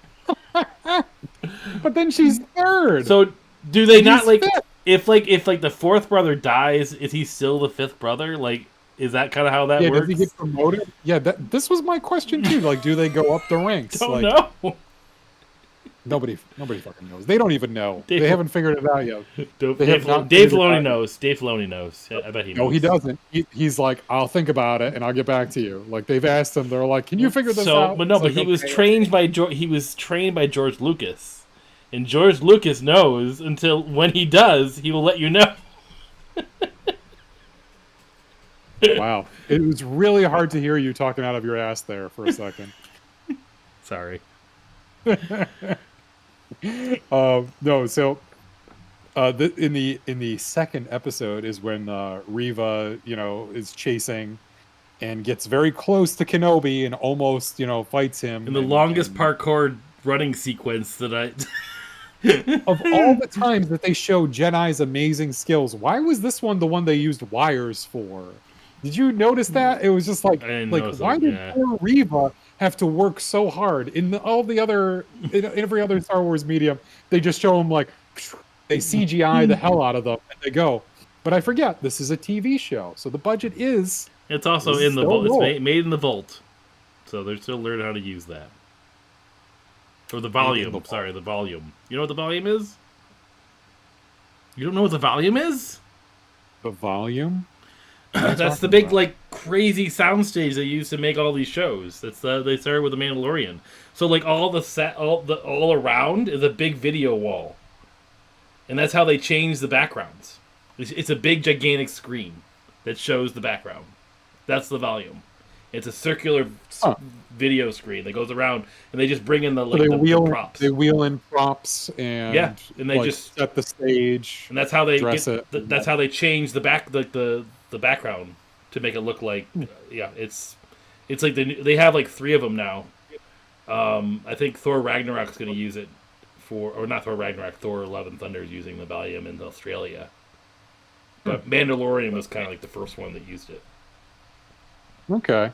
But then she's third. So, do they not, like, fifth. if the fourth brother dies, is he still the fifth brother? Like, is that kind of how that works? Does he get promoted? Yeah, this was my question, too. Like, do they go up the ranks? Don't know. Nobody fucking knows. They don't even know. They haven't figured it out yet. Dave Filoni knows. Dave Filoni knows. I bet he knows. No, he doesn't. He's like, I'll think about it and I'll get back to you. Like they've asked him. They're like, can you figure this out? But no, but he was trained by George Lucas, and George Lucas knows until when he does, he will let you know. Wow, it was really hard to hear you talking out of your ass there for a second. Sorry. No, so in the second episode is when Reva, is chasing and gets very close to Kenobi and almost, fights him. In the longest parkour running sequence that I of all the times that they show Jedi's amazing skills, why was this one the one they used wires for? Did you notice that? It was just like why did poor Reva have to work so hard in every other Star Wars medium? They just show them like they CGI the hell out of them and they go. But I forget this is a TV show, so the budget is. It's also in the vault. It's made in the vault, so they're still learning how to use that. Or the volume. Sorry, the volume. You know what the volume is? You don't know what the volume is? The volume? That's the big, like, crazy soundstage they use to make all these shows. They started with The Mandalorian. So, like, all around is a big video wall. And that's how they change the backgrounds. It's a big, gigantic screen that shows the background. That's the volume. It's a circular video screen that goes around, and they just bring in the props. They wheel in props and and they just set the stage. And that's how they that's how they change the background to make it look like it's like they have like 3 of them now. I think Thor Ragnarok's going to use it or not Thor Ragnarok. Thor: Love and Thunder is using the volume in Australia, but Mandalorian was kind of like the first one that used it. Okay.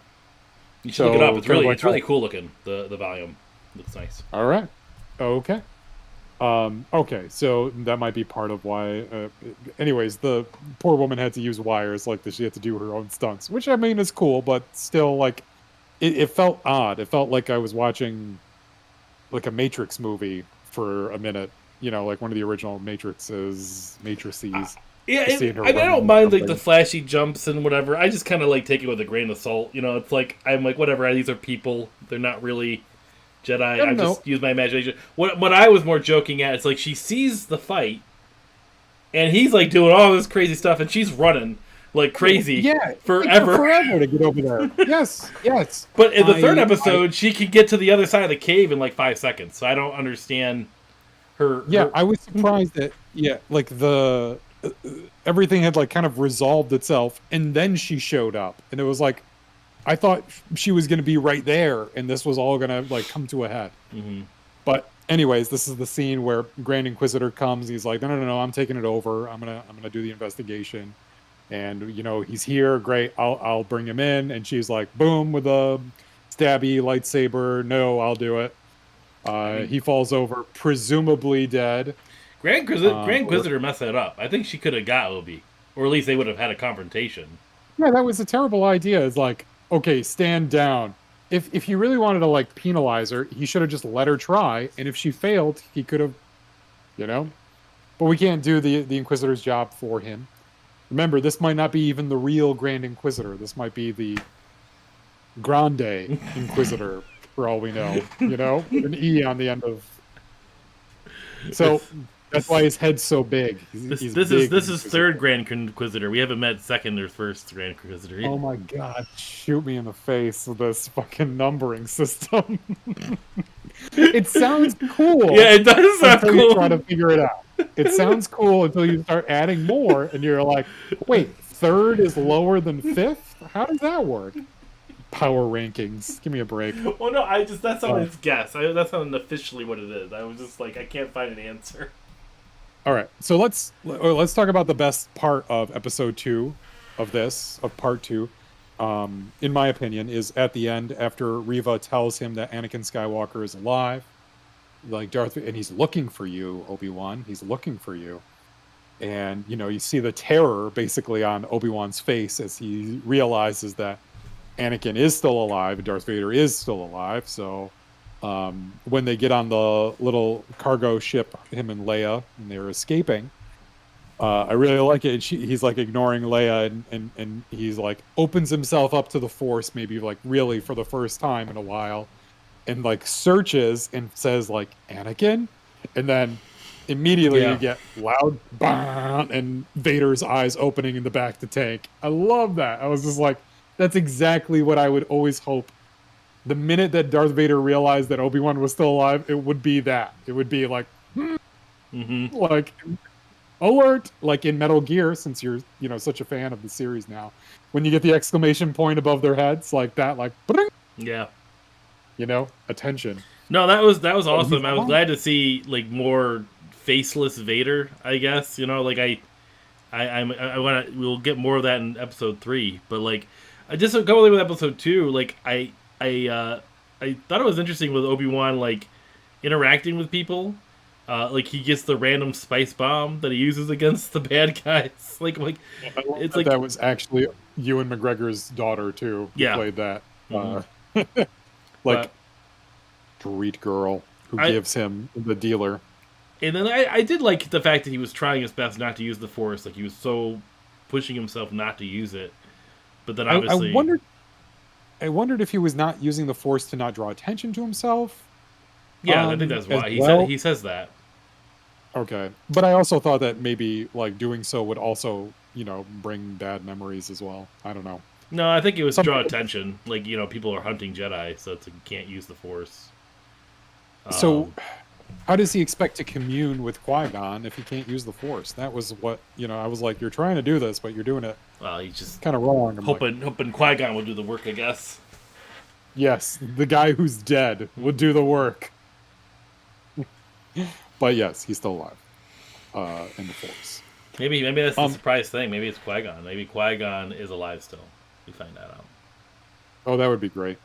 You should look it up. It's really cool looking. The volume looks nice. All right. Okay. Okay. So that might be part of why. Anyways, the poor woman had to use wires like this. She had to do her own stunts, which I mean is cool, but still, like, it felt odd. It felt like I was watching like a Matrix movie for a minute. Like one of the original Matrices. Yeah, I don't mind like the flashy jumps and whatever. I just kind of like take it with a grain of salt. It's like I'm like whatever. These are people. They're not really Jedi. I just use my imagination. What I was more joking at is like she sees the fight, and he's like doing all this crazy stuff, and she's running like crazy. Forever to get over there. Yes. But in the third episode, she can get to the other side of the cave in like 5 seconds. So I don't understand her. Yeah, I was surprised that like the. Everything had like kind of resolved itself, and then she showed up, and it was like I thought she was going to be right there, and this was all going to like come to a head. Mm-hmm. But anyways, this is the scene where Grand Inquisitor comes. He's like, no, I'm taking it over. I'm gonna do the investigation, and he's here. Great, I'll bring him in. And she's like, boom, with a stabby lightsaber. No, I'll do it. He falls over, presumably dead. Grand Inquisitor messed that up. I think she could have got Obi, or at least they would have had a confrontation. Yeah, that was a terrible idea. It's like, okay, stand down. If he really wanted to like penalize her, he should have just let her try. And if she failed, he could have, But we can't do the Inquisitor's job for him. Remember, this might not be even the real Grand Inquisitor. This might be the Grande Inquisitor, for all we know. An E on the end of. So. That's why his head's so big. This is third Grand Inquisitor. We haven't met second or first Grand Inquisitor yet. Oh my god! Shoot me in the face with this fucking numbering system. It sounds cool. Yeah, it does sound until cool. you try to figure it out. It sounds cool until you start adding more, and you're like, wait, third is lower than fifth? How does that work? Power rankings. Give me a break. Well, no, that's not its guess. That's not officially what it is. I was just like, I can't find an answer. All right, so let's talk about the best part of episode 2 of part 2. In my opinion, is at the end after Reva tells him that Anakin Skywalker is alive, like and he's looking for you, Obi-Wan. He's looking for you, and you see the terror basically on Obi-Wan's face as he realizes that Anakin is still alive and Darth Vader is still alive. So when they get on the little cargo ship, him and Leia, and they're escaping, I really like it. He's like ignoring Leia, and he's like opens himself up to the Force, maybe like really for the first time in a while, and like searches and says like Anakin, and then immediately you get loud bang, and Vader's eyes opening in the back of the tank. I love that. I was just like, that's exactly what I would always hope. The minute that Darth Vader realized that Obi-Wan was still alive, it would be that. It would be like, like, alert! Like in Metal Gear, since you're, such a fan of the series now. When you get the exclamation point above their heads, like that, like, yeah. Attention. No, that was awesome. I was glad to see, like, more faceless Vader, I guess. Like, we'll get more of that in episode 3, but, like, I just go with episode 2. Like, I thought it was interesting with Obi-Wan, like, interacting with people. Like, he gets the random spice bomb that he uses against the bad guys. Like it's like that was actually Ewan McGregor's daughter too. Who played that. Street girl who gives him the dealer. And then I did like the fact that he was trying his best not to use the Force. Like, he was so pushing himself not to use it. But then obviously, I wondered if he was not using the Force to not draw attention to himself. Yeah, I think that's why he says that. Okay, but I also thought that maybe like doing so would also, bring bad memories as well. I don't know. No, I think it was draw attention. Like, people are hunting Jedi, so it's like you can't use the Force. So, how does he expect to commune with Qui-Gon if he can't use the Force? That was what I was like. You're trying to do this, but you're doing it. Well, he's just kind of wrong. Hoping Qui-Gon will do the work, I guess. Yes, the guy who's dead would do the work. But yes, he's still alive in the Force. Maybe that's the surprise thing. Maybe it's Qui-Gon. Maybe Qui-Gon is alive still. We find that out. Oh, that would be great.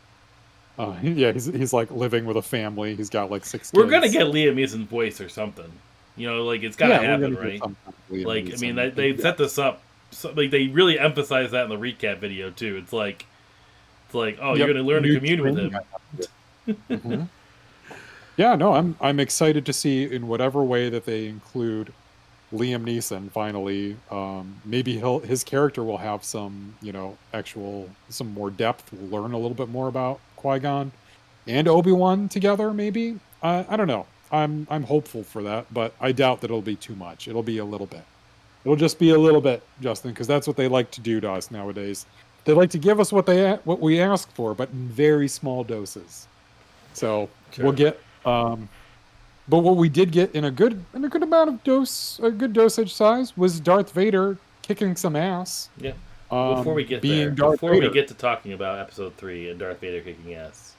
Yeah, he's like living with a family. He's got like 6 kids. We're gonna get Liam Neeson's voice or something. Like, it's gotta happen, right? Like, I mean, they set this up. So, like, they really emphasize that in the recap video too. It's like, oh, you're gonna learn to commune with him. Mm-hmm. Yeah, no, I'm excited to see in whatever way that they include Liam Neeson. Finally, maybe his character will have some, some more depth. We'll learn a little bit more about Qui-Gon and Obi-Wan together. Maybe I don't know. I'm hopeful for that, but I doubt that it'll be too much. It'll be a little bit. It'll just be a little bit, Justin, because that's what they like to do to us nowadays. They like to give us what we ask for, but in very small doses. So we'll get. But what we did get in a good amount of a good dosage size was Darth Vader kicking some ass. Yeah. Before we get we get to talking about episode 3 and Darth Vader kicking ass,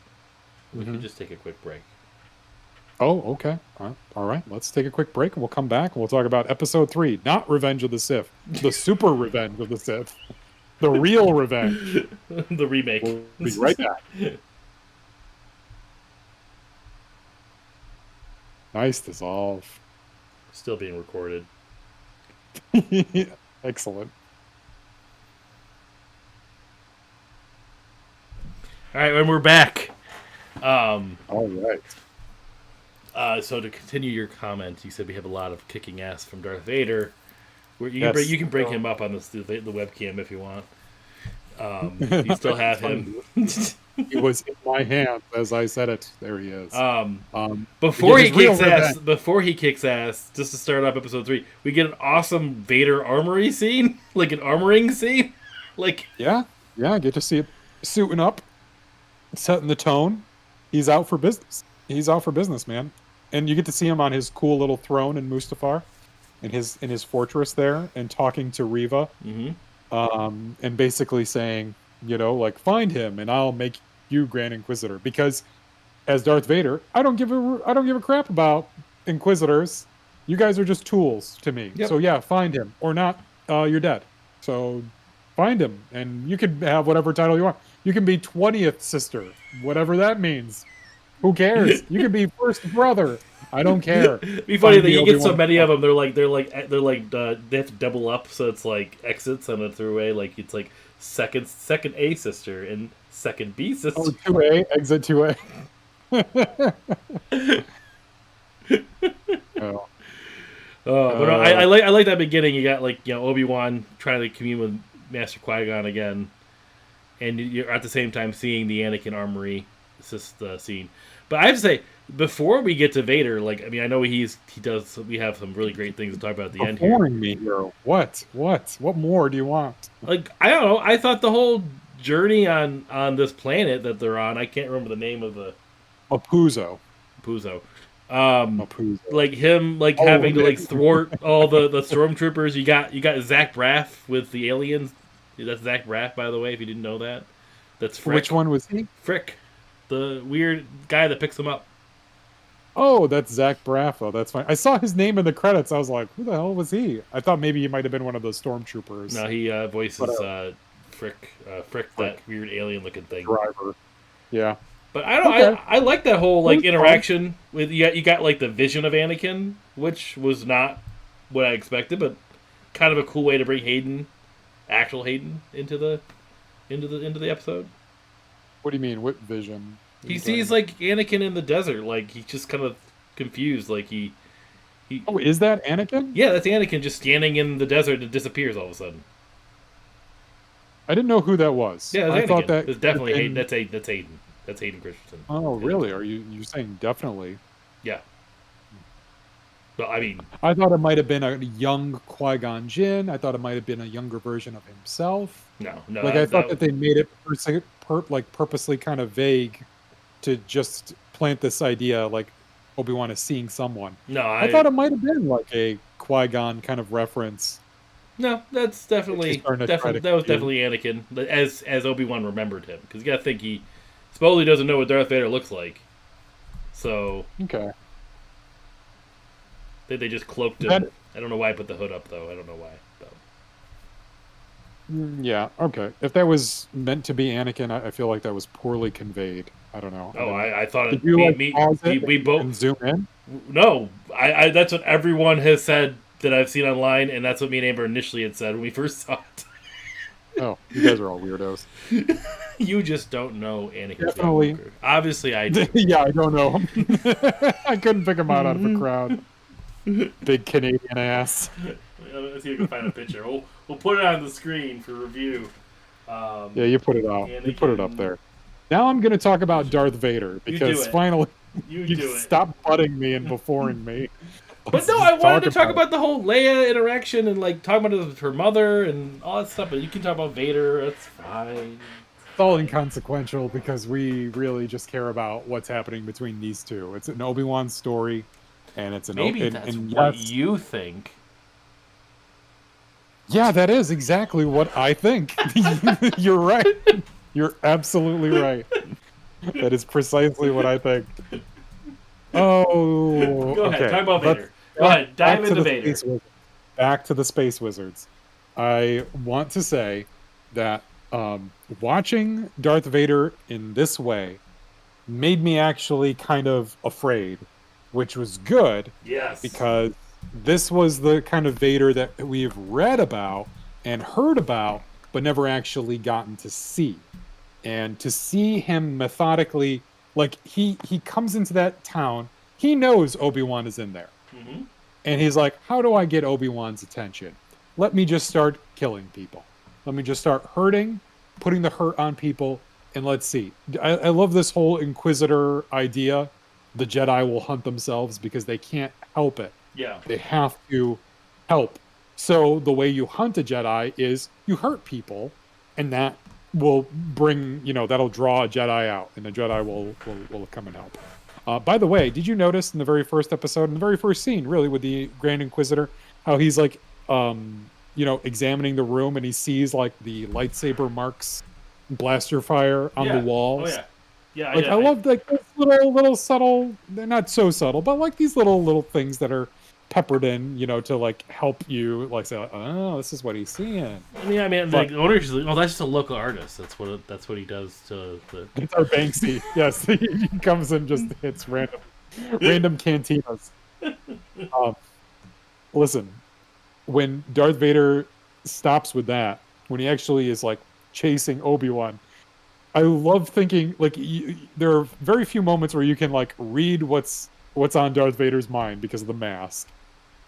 we can just take a quick break. Oh, okay. All right. Let's take a quick break and we'll come back and we'll talk about episode 3, not Revenge of the Sith, the super Revenge of the Sith, the real revenge, the remake. We'll be right back. Nice dissolve. Still being recorded. Excellent. All right, and we're back. All right. So to continue your comment, you said we have a lot of kicking ass from Darth Vader. You can bring him up on the webcam if you want. You still have him. He was in my hands as I said it. There he is. Before he kicks ass, just to start off episode 3, we get an awesome Vader armory scene, like an armoring scene. Like, yeah, get to see it suiting up, setting the tone. He's out for business. He's out for business, man. And you get to see him on his cool little throne in Mustafar, in his fortress there, and talking to Riva, Mm-hmm. and basically saying, like, find him, and I'll make you Grand Inquisitor. Because as Darth Vader, I don't give a crap about Inquisitors. You guys are just tools to me. Yep. So yeah, find him or not. You're dead. So find him, and you can have whatever title you want. You can be 20th sister, whatever that means. Who cares? You can be first brother. I don't care. It'd be funny Find that the you get so Obi-Wan many of them. They have to double up, so it's like exits on the throughway. Like it's like second A sister and second B sister. Oh, 2A, exit 2A. Oh. But no, I like that beginning. You got like Obi-Wan trying to commune with Master Qui-Gon again, and you're at the same time seeing the Anakin armory scene. But I have to say, before we get to Vader, like, I mean, I know we have some really great things to talk about at the end here. Boring me here. What more do you want? Like, I don't know. I thought the whole journey on this planet that they're on, I can't remember the name of the Puzo. Like him, like having to like thwart all the stormtroopers. You got Zach Braff with the aliens. That's Zach Braff, by the way, if you didn't know that. That's Frick. Which one was he? Frick, the weird guy that picks him up. Oh, that's Zach Braff. Oh, that's fine. I saw his name in the credits. I was like, who the hell was he? I thought maybe he might have been one of those stormtroopers. No, he voices Frick, that weird alien-looking thing. Driver. Yeah. But I don't. Okay. I like that whole like interaction with you got like the vision of Anakin, which was not what I expected, but kind of a cool way to bring actual Hayden into the episode. What do you mean? What vision? He sees like Anakin in the desert, like he's just kind of confused, like he. Oh, is that Anakin? Yeah, that's Anakin just standing in the desert and disappears all of a sudden. I didn't know who that was. Yeah, I Anakin. thought that it's definitely Hayden. That's Hayden. That's Hayden Christensen. Oh, really? Are you saying definitely? Yeah. Well, I mean, I thought it might have been a young Qui-Gon Jinn. I thought it might have been a younger version of himself. No. Like I thought that they made it purposely kind of vague to just plant this idea, like Obi-Wan is seeing someone. No, I thought it might have been like a Qui-Gon kind of reference. No, that's definitely definitely Anakin, as Obi-Wan remembered him, because you got to think he supposedly doesn't know what Darth Vader looks like. So okay, they just cloaked him. I don't know why I put the hood up though. I don't know why. Yeah, okay. If that was meant to be Anakin, I feel like that was poorly conveyed. I don't know. Oh, I thought Did it. We both zoom in. No, I that's what everyone has said that I've seen online, and that's what me and Amber initially had said when we first saw it. Oh, you guys are all weirdos. You just don't know Anakin. Definitely. Skywalker. Obviously, I do. Yeah, I don't know him. I couldn't pick him out of a crowd. Big Canadian ass. Let's see if we can find a picture. We'll put it on the screen for review. Yeah, you put it out. You put it up there. Now I'm going to talk about Darth Vader because finally you stop butting me and beforing me. But no, I wanted to talk about the whole Leia interaction and like talk about her mother and all that stuff. But you can talk about Vader. That's fine. It's all inconsequential because we really just care about what's happening between these two. It's an Obi-Wan story, and it's an that's what you think. Yeah, that is exactly what I think. You're right. You're absolutely right. That is precisely what I think. Oh, go ahead. Talk about Vader. Go ahead. Dive into Vader. Back to the Space Wizards. I want to say that watching Darth Vader in this way made me actually kind of afraid, which was good. Yes. Because this was the kind of Vader that we've read about and heard about, but never actually gotten to see. And to see him methodically, like he comes into that town, he knows Obi-Wan is in there. Mm-hmm. And he's like, how do I get Obi-Wan's attention? Let me just start killing people. Let me just start hurting, putting the hurt on people, and let's see. I love this whole Inquisitor idea. The Jedi will hunt themselves because they can't help it. Yeah. They have to help. So the way you hunt a Jedi is you hurt people, and that will bring, that'll draw a Jedi out, and the Jedi will come and help. By the way, did you notice in the very first episode, in the very first scene, really, with the Grand Inquisitor, how he's like, examining the room and he sees like the lightsaber marks, blaster fire on the Yeah. Oh walls. yeah. Yeah. Like I love like those little subtle. They're not so subtle, but like these little things that are peppered in, to like help you, like say, oh, this is what he's seeing. But, the owner's like, oh, that's just a local artist. That's what he does to the. It's our Banksy. Yes, he comes and just hits random cantinas. Listen, when Darth Vader stops with that, when he actually is like chasing Obi-Wan, I love thinking like there are very few moments where you can like read what's on Darth Vader's mind because of the mask.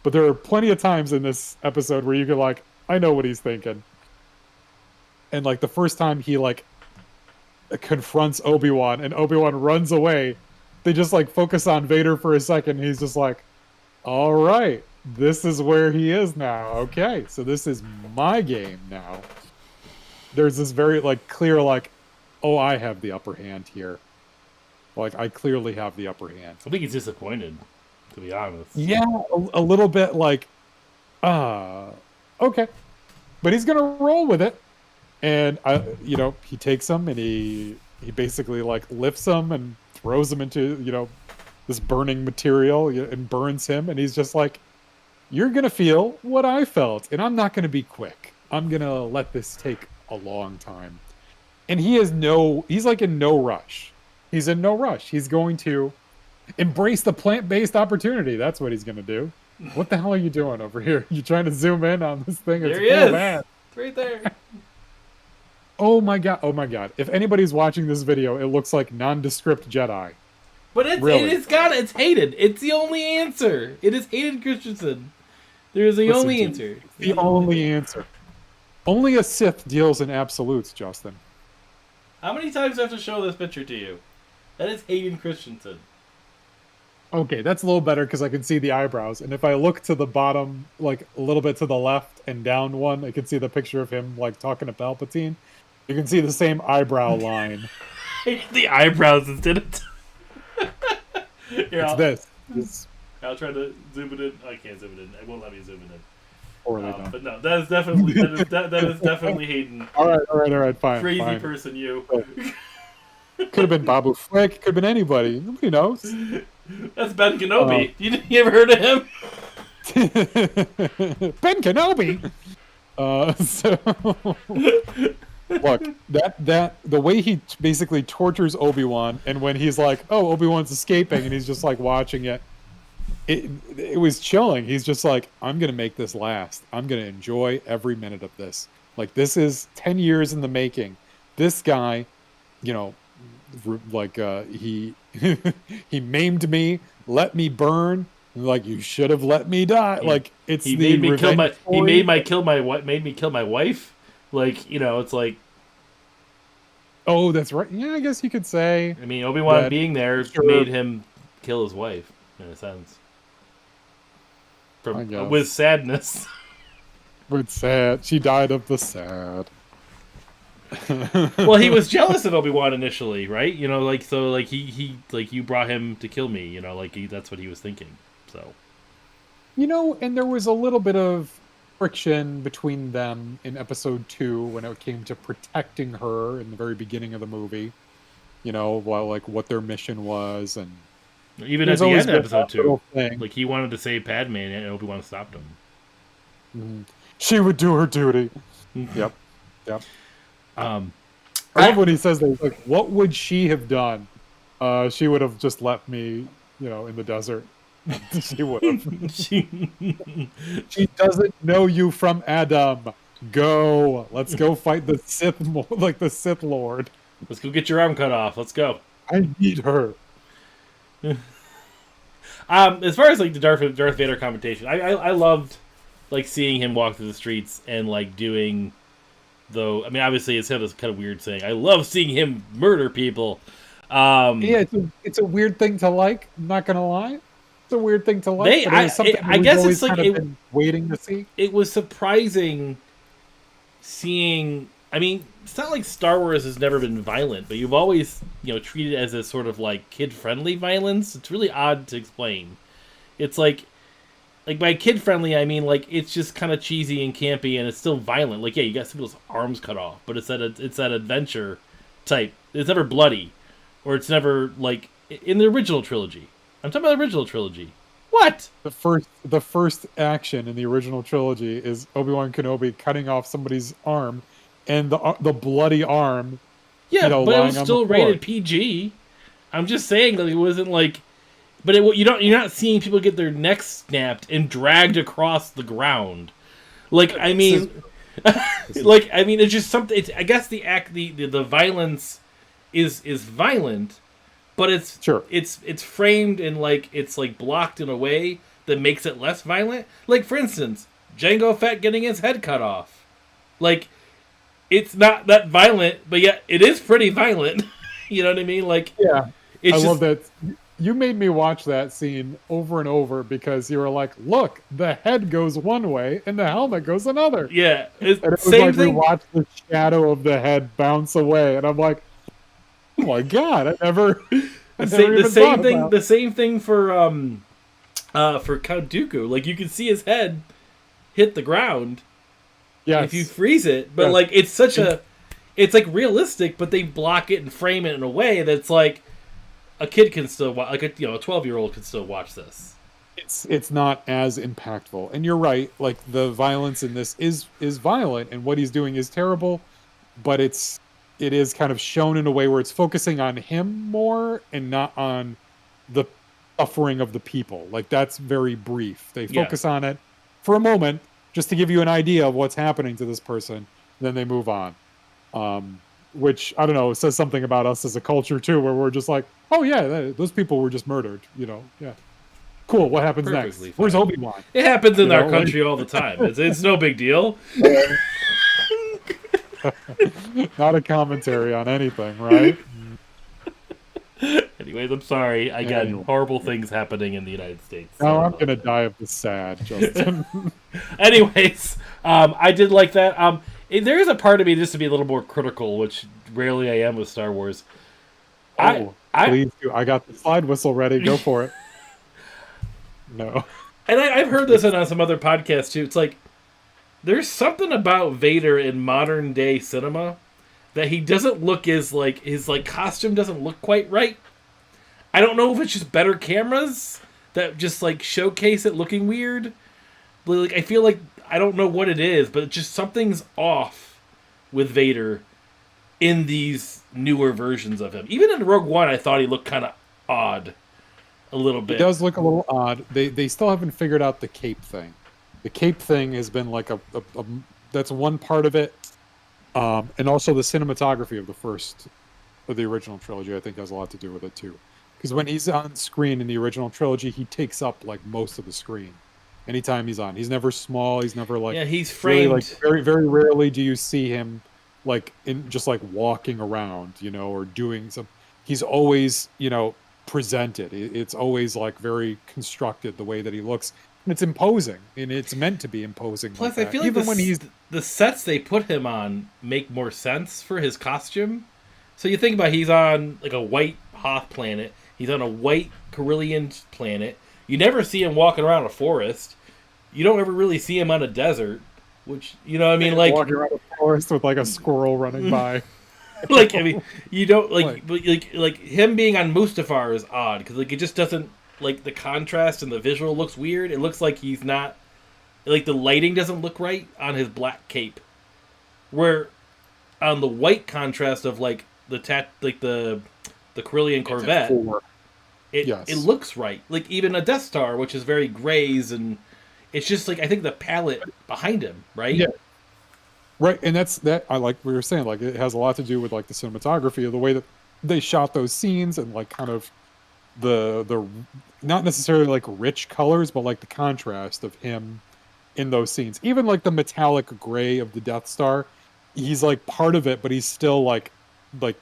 But there are plenty of times in this episode where you can like, I know what he's thinking. And like the first time he like confronts Obi-Wan and Obi-Wan runs away, they just like focus on Vader for a second. And he's just like, all right, this is where he is now. Okay, so this is my game now. There's this very like clear like, oh, I have the upper hand here. Like I clearly have the upper hand. I think he's disappointed, to be honest. Yeah, a little bit like, okay, but he's gonna roll with it. And he takes him and he basically like lifts him and throws him into this burning material and burns him. And he's just like, you're gonna feel what I felt, and I'm not gonna be quick. I'm gonna let this take a long time. And he's like in no rush. He's in no rush. He's going to embrace the plant-based opportunity. That's what he's gonna do. What the hell are you doing over here? You trying to zoom in on this thing? There he is. It's right there. Oh my god! If anybody's watching this video, it looks like nondescript Jedi. But it's Hayden. It's the only answer. It is Hayden Christensen. There is the only answer. The only answer. Only a Sith deals in absolutes, Justin. How many times do I have to show this picture to you? That is Hayden Christensen. Okay, that's a little better because I can see the eyebrows. And if I look to the bottom, like a little bit to the left and down one, I can see the picture of him like talking to Palpatine. You can see the same eyebrow line. The eyebrows instead of... Here, this. I'll try to zoom it in. I can't zoom it in. It won't let me zoom it in. But no, that is definitely Hayden. All right, fine. Crazy fine. person, you. Could have been Babu Frick. Could have been anybody. Nobody knows. That's Ben Kenobi. You ever heard of him? Ben Kenobi. Look, that the way he basically tortures Obi-Wan, and when he's like, "Oh, Obi-Wan's escaping," and he's just like watching it. It was chilling. He's just like, I'm gonna make this last. I'm gonna enjoy every minute of this. Like this is 10 years in the making. This guy, he he maimed me, let me burn. Like you should have let me die. Like it's he made me kill my wife. Like it's like. Oh, that's right. Yeah, I guess you could say. I mean, Obi-Wan being there made him kill his wife, in a sense. With sadness. With sad. She died of the sad. Well, he was jealous of Obi-Wan initially, right? He brought him to kill me, that's what he was thinking. So. And there was a little bit of friction between them in episode 2 when it came to protecting her in the very beginning of the movie. What their mission was, and even at the end of episode 2, like he wanted to save Padme and Obi-Wan stopped him. Mm-hmm. She would do her duty. Yep. I love when he says that. Like, what would she have done? She would have just left me, in the desert. She would have. She doesn't know you from Adam. Go. Let's go fight the Sith, the Sith Lord. Let's go get your arm cut off. Let's go. I need her. As far as like the Darth Vader commentation, I loved like seeing him walk through the streets and like doing. Though I mean, obviously, it's kind of weird saying. I love seeing him murder people. Yeah, it's a weird thing to like. I'm not gonna lie. It's a weird thing to like. I guess it's like been waiting to see. It was surprising seeing. I mean, it's not like Star Wars has never been violent, but you've always, treated it as a sort of like kid-friendly violence. It's really odd to explain. It's like by kid-friendly, I mean like it's just kind of cheesy and campy, and it's still violent. Like, yeah, you got some people's arms cut off, but it's that adventure type. It's never bloody, or it's never like in the original trilogy. I'm talking about the original trilogy. What? The first action in the original trilogy is Obi-Wan Kenobi cutting off somebody's arm, and the bloody arm. Yeah, but it lying was on still the floor. rated PG. I'm just saying that it wasn't like, but you're not seeing people get their necks snapped and dragged across the ground. Like, I mean, it's just something. I guess the violence is violent, but it's Sure. it's framed and like it's like blocked in a way that makes it less violent. Like, for instance, Jango Fett getting his head cut off. Like, it's not that violent, but yet it is pretty violent. You know what I mean? Like, Yeah, it's love that. You made me watch that scene over and over because you were like, "Look, the head goes one way and the helmet goes another." Yeah, And it was same like thing. we watched the shadow of the head bounce away, and I'm like, "Oh my god, I never The even same thought thing. about The same thing for Count Dooku. Like, you can see his head hit the ground Yes. if you freeze it, but Yes. like it's like realistic, but they block it and frame it in a way that's like a kid can still watch, like a 12-year-old can still watch this. It's not as impactful. And you're right, like the violence in this is violent, and what he's doing is terrible, but it is kind of shown in a way where it's focusing on him more and not on the suffering of the people. Like, that's very brief. They Yeah. focus on it for a moment just to give you an idea of what's happening to this person, then they move on. Which, I don't know, says something about us as a culture too, where we're just like, oh yeah, those people were just murdered, yeah. Cool, what happens Perfectly next? Where's fine. Obi-Wan? It happens in You our know, country all the time. It's no big deal. Not a commentary on anything, right? Anyways, I'm sorry. I got Anyway. horrible things happening in the United States. No, I'm gonna die of the sad, Justin. Anyways, I did like that. There is a part of me just to be a little more critical, which rarely I am with Star Wars. Please do. I got the slide whistle ready. Go for it. No. And I've heard this on some other podcasts too. It's like there's something about Vader in modern day cinema that he doesn't look as like his like costume doesn't look quite right. I don't know if it's just better cameras that just like showcase it looking weird. But like I feel like I don't know what it is, but just something's off with Vader in these newer versions of him. Even in Rogue One, I thought he looked kind of odd. A little bit. It does look a little odd. They still haven't figured out the cape thing. The cape thing has been like a that's one part of it, and also the cinematography of the original trilogy. I think has a lot to do with it too, because when he's on screen in the original trilogy, he takes up like most of the screen. Anytime he's on, he's never small. He's never like he's framed. Really, like very very rarely do you see him like in just like walking around, or doing some. He's always presented. It's always like very constructed the way that he looks, and it's imposing, and it's meant to be imposing. Plus, like I feel that. like Even when he's the sets they put him on make more sense for his costume. So you think about he's on like a white Hoth planet. He's on a white Carillion planet. You never see him walking around a forest. You don't ever really see him on a desert, which like walking around a forest with like a squirrel running by. Like, I mean, you don't like, but like him being on Mustafar is odd because like it just doesn't like the contrast and the visual looks weird. It looks like he's not like the lighting doesn't look right on his black cape, where on the white contrast of like the Carillion Corvette, it looks right. Like even a Death Star, which is very grays, and it's just like I think the palette behind him, right? Yeah. Right, and that I like what you were saying, like it has a lot to do with like the cinematography of the way that they shot those scenes and like kind of the not necessarily like rich colors, but like the contrast of him in those scenes. Even like the metallic gray of the Death Star, he's like part of it, but he's still like the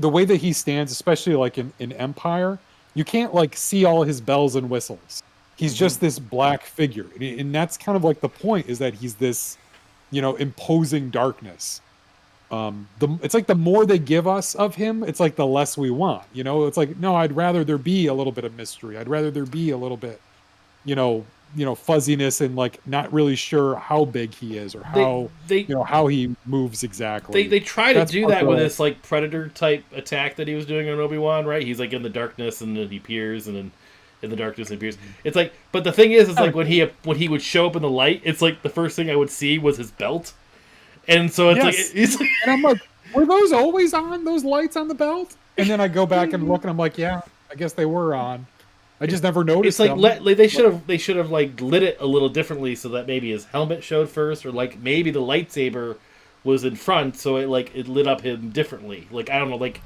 way that he stands, especially like in Empire, you can't like see all his bells and whistles. He's just this black figure, and that's kind of like the point, is that he's this imposing darkness. It's like the more they give us of him, it's like the less we want. It's like, no, I'd rather there be a little bit of mystery. I'd rather there be a little bit, fuzziness and like not really sure how big he is or how he moves exactly. They try to do that with this like predator type attack that he was doing on Obi-Wan, right? He's like in the darkness and then he appears, and then in the darkness he appears. It's like, but the thing is like when he would show up in the light, it's like the first thing I would see was his belt, and so it's like, and I'm like, were those always on, those lights on the belt? And then I go back and look, and I'm like, yeah, I guess they were on. I just never noticed. It's like they should have like lit it a little differently so that maybe his helmet showed first, or like maybe the lightsaber was in front, so it lit up him differently. Like, I don't know, like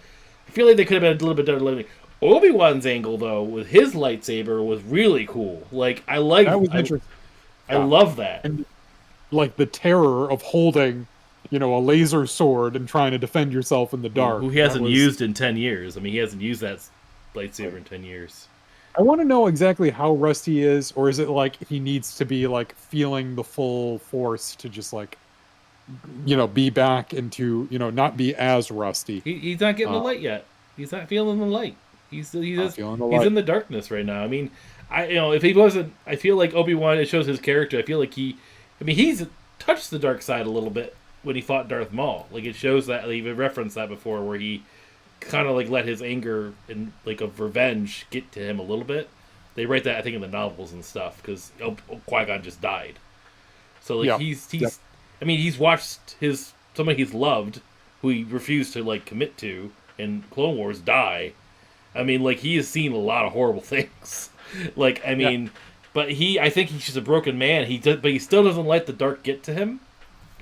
I feel like they could have been a little bit different. Obi-Wan's angle though with his lightsaber was really cool. Like that was interesting. I love that. And like the terror of holding, a laser sword and trying to defend yourself in the dark. Who he hasn't used in 10 years. I mean, he hasn't used that lightsaber in 10 years. I want to know exactly how rusty he is, or is it like he needs to be like feeling the full force to just like, be back into, not be as rusty. He's not getting the light yet. He's not feeling the light. He's in the darkness right now. I mean, if he wasn't, I feel like Obi-Wan, it shows his character. I feel like he's touched the dark side a little bit when he fought Darth Maul. Like, it shows that, like, even referenced that before, where he kind of like let his anger and like of revenge get to him a little bit. They write that, I think, in the novels and stuff, because Qui-Gon just died. So like he's watched somebody he's loved, who he refused to like commit to in Clone Wars, die. I mean, like, he has seen a lot of horrible things. Like, I mean, but I think he's just a broken man. But he still doesn't let the dark get to him.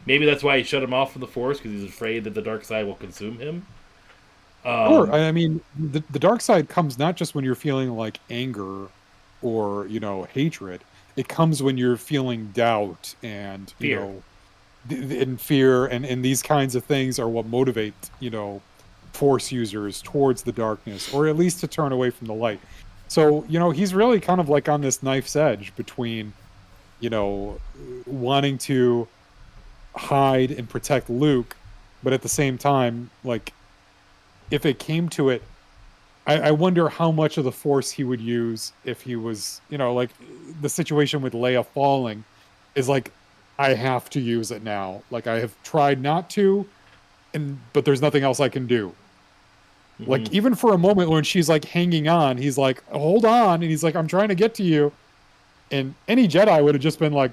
Maybe that's why he shut him off from the Force, because he's afraid that the dark side will consume him. Sure. I mean, the dark side comes not just when you're feeling like anger or, hatred. It comes when you're feeling doubt and, fear. And fear, and these kinds of things are what motivate, Force users towards the darkness, or at least to turn away from the light. So, he's really kind of like on this knife's edge between, wanting to hide and protect Luke, but at the same time, like, if it came to it, I wonder how much of the Force he would use if he was, like the situation with Leia falling is like, I have to use it now. Like, I have tried not to, but there's nothing else I can do. Mm-hmm. Like, even for a moment when she's like hanging on, he's like, hold on. And he's like, I'm trying to get to you. And any Jedi would have just been like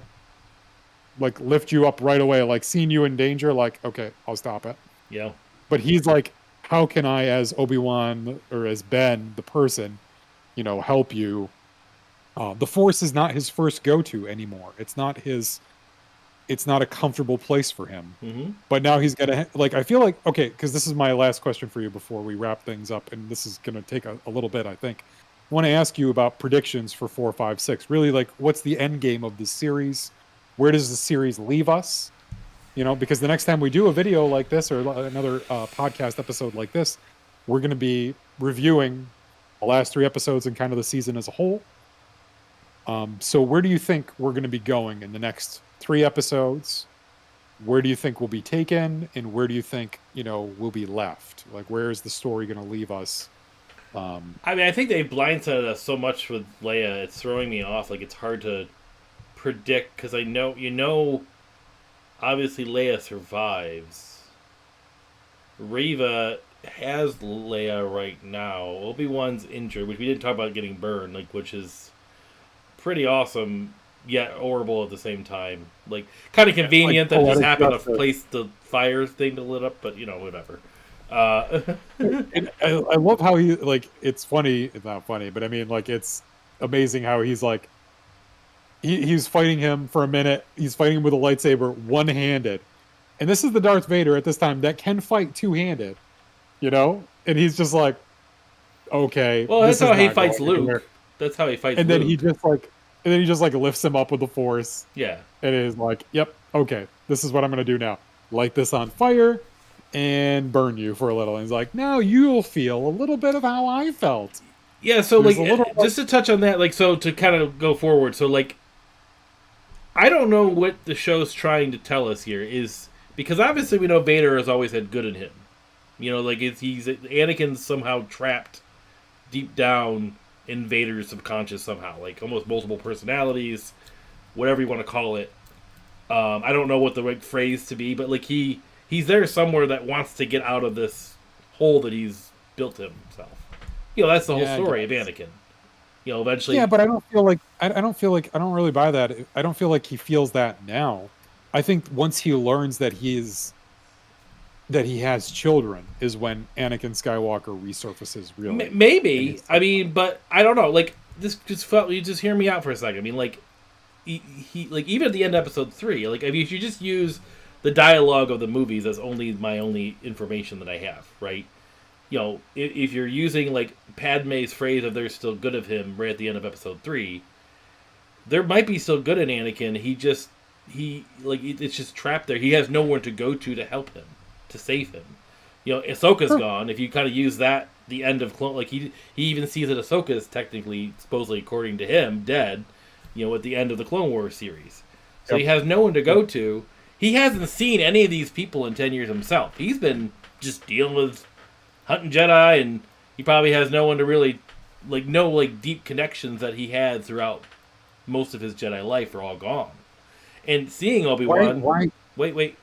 lift you up right away, like seen you in danger, like, okay, I'll stop it. Yeah. But he's like, how can I, as Obi-Wan or as Ben, the person, help you? The Force is not his first go-to anymore. It's not a comfortable place for him. Mm-hmm. But now he's got to, like, I feel like, okay, because this is my last question for you before we wrap things up, and this is going to take a little bit, I think. I want to ask you about predictions for 4, 5, 6. Really, like, what's the end game of this series? Where does the series leave us? Because the next time we do a video like this or another podcast episode like this, we're going to be reviewing the last 3 episodes and kind of the season as a whole. So where do you think we're going to be going in the next 3 episodes? Where do you think we'll be taken? And where do you think, we'll be left? Like, where is the story going to leave us? I mean, I think they blindsided us so much with Leia. It's throwing me off. Like, it's hard to predict, because I know, obviously Leia survives. Reva has Leia right now. Obi-Wan's injured, which we didn't talk about getting burned, like, which is pretty awesome, yet horrible at the same time. Like, kind of convenient that it just happened to place the fire thing to lit up, but, whatever. I love how he, like, it's funny, it's not funny, but I mean, like, it's amazing how he's like, he's fighting him for a minute, he's fighting him with a lightsaber one-handed, and this is the Darth Vader at this time that can fight two-handed, and he's just like, okay. Well, that's how he fights Luke. That's how he fights Luke. And then he just like lifts him up with the Force. Yeah. And it is like, yep, okay, this is what I'm going to do now. Light this on fire and burn you for a little. And he's like, now you'll feel a little bit of how I felt. Yeah, so, like, just to touch on that, like, so to kind of go forward, so, like, I don't know what the show's trying to tell us here is because obviously we know Vader has always had good in him. Like he's Anakin's somehow trapped deep down in Vader's subconscious somehow, like almost multiple personalities, whatever you want to call it. I don't know what the right phrase to be, but like he's there somewhere that wants to get out of this hole that he's built himself. That's the whole story of Anakin. Eventually. Yeah, but I don't feel like I don't feel like I don't really buy that. I don't feel like he feels that now. I think once he learns that he has children is when Anakin Skywalker resurfaces really. Maybe. I mean, but I don't know. Like this just felt. You just hear me out for a second. I mean, like he like even at the end of episode 3, like if you just use the dialogue of the movies as my only information that I have, right? If you're using like Padme's phrase of "there's still good of him" right at the end of episode 3, there might be still good in Anakin. He it's just trapped there. He has no one to go to help him, to save him. Ahsoka's gone. If you kind of use that, the end of Clone, like he even sees that Ahsoka is technically, supposedly according to him, dead. At the end of the Clone Wars series, so he has no one to go to. He hasn't seen any of these people in 10 years himself. He's been just dealing with hunting Jedi, and he probably has no one to really no deep connections that he had throughout most of his Jedi life are all gone. And seeing Obi-Wan, wait.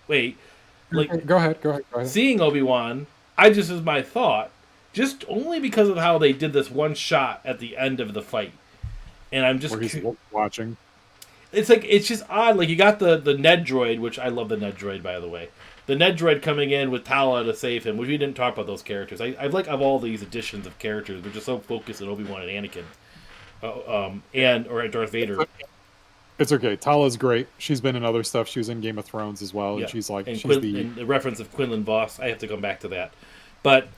Like, go ahead. Seeing Obi-Wan, as my thought, just only because of how they did this one shot at the end of the fight. And I'm just watching. It's just odd. Like, you got the Ned droid, which I love the Ned droid, by the way. The Ned droid coming in with Tala to save him, which we didn't talk about those characters. I like of all these additions of characters, we're just so focused on Obi-Wan and Anakin, or Darth Vader. It's okay. Tala's great. She's been in other stuff. She was in Game of Thrones as well, and she's like and the reference of Quinlan Voss. I have to come back to that, but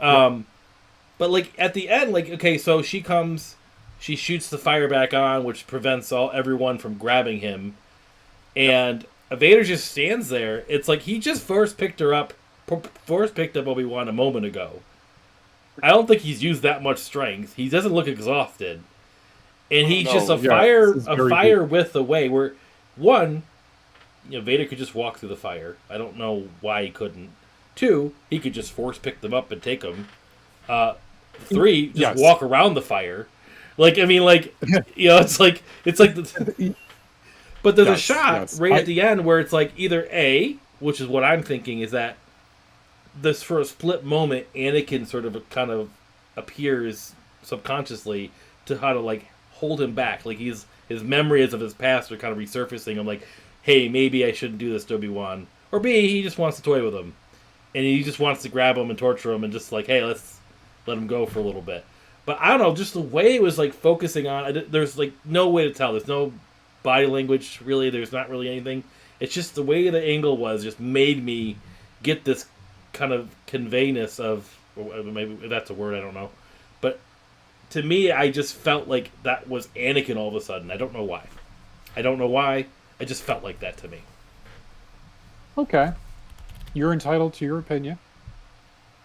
like at the end, like okay, so she comes. She shoots the fire back on, which prevents everyone from grabbing him. And Vader just stands there. It's like he just first picked up Obi-Wan a moment ago. I don't think he's used that much strength. He doesn't look exhausted. And he's just a fire width away. Where, one, Vader could just walk through the fire. I don't know why he couldn't. 2, he could just force pick them up and take them. 3, just walk around the fire. Like, I mean, like, it's like but there's a shot right at the end where it's like either A, which is what I'm thinking, is that this for a split moment, Anakin sort of kind of appears subconsciously to how to like hold him back. Like his memories of his past are kind of resurfacing. I'm like, hey, maybe I shouldn't do this to Obi-Wan. Or B, he just wants to toy with him. And he just wants to grab him and torture him and just like, hey, let's let him go for a little bit. But I don't know, just the way it was like focusing on, there's like no way to tell. There's no body language, really. There's not really anything. It's just the way the angle was just made me get this kind of conveyness of, or maybe that's a word, I don't know. But to me, I just felt like that was Anakin all of a sudden. I don't know why. I just felt like that to me. Okay. You're entitled to your opinion.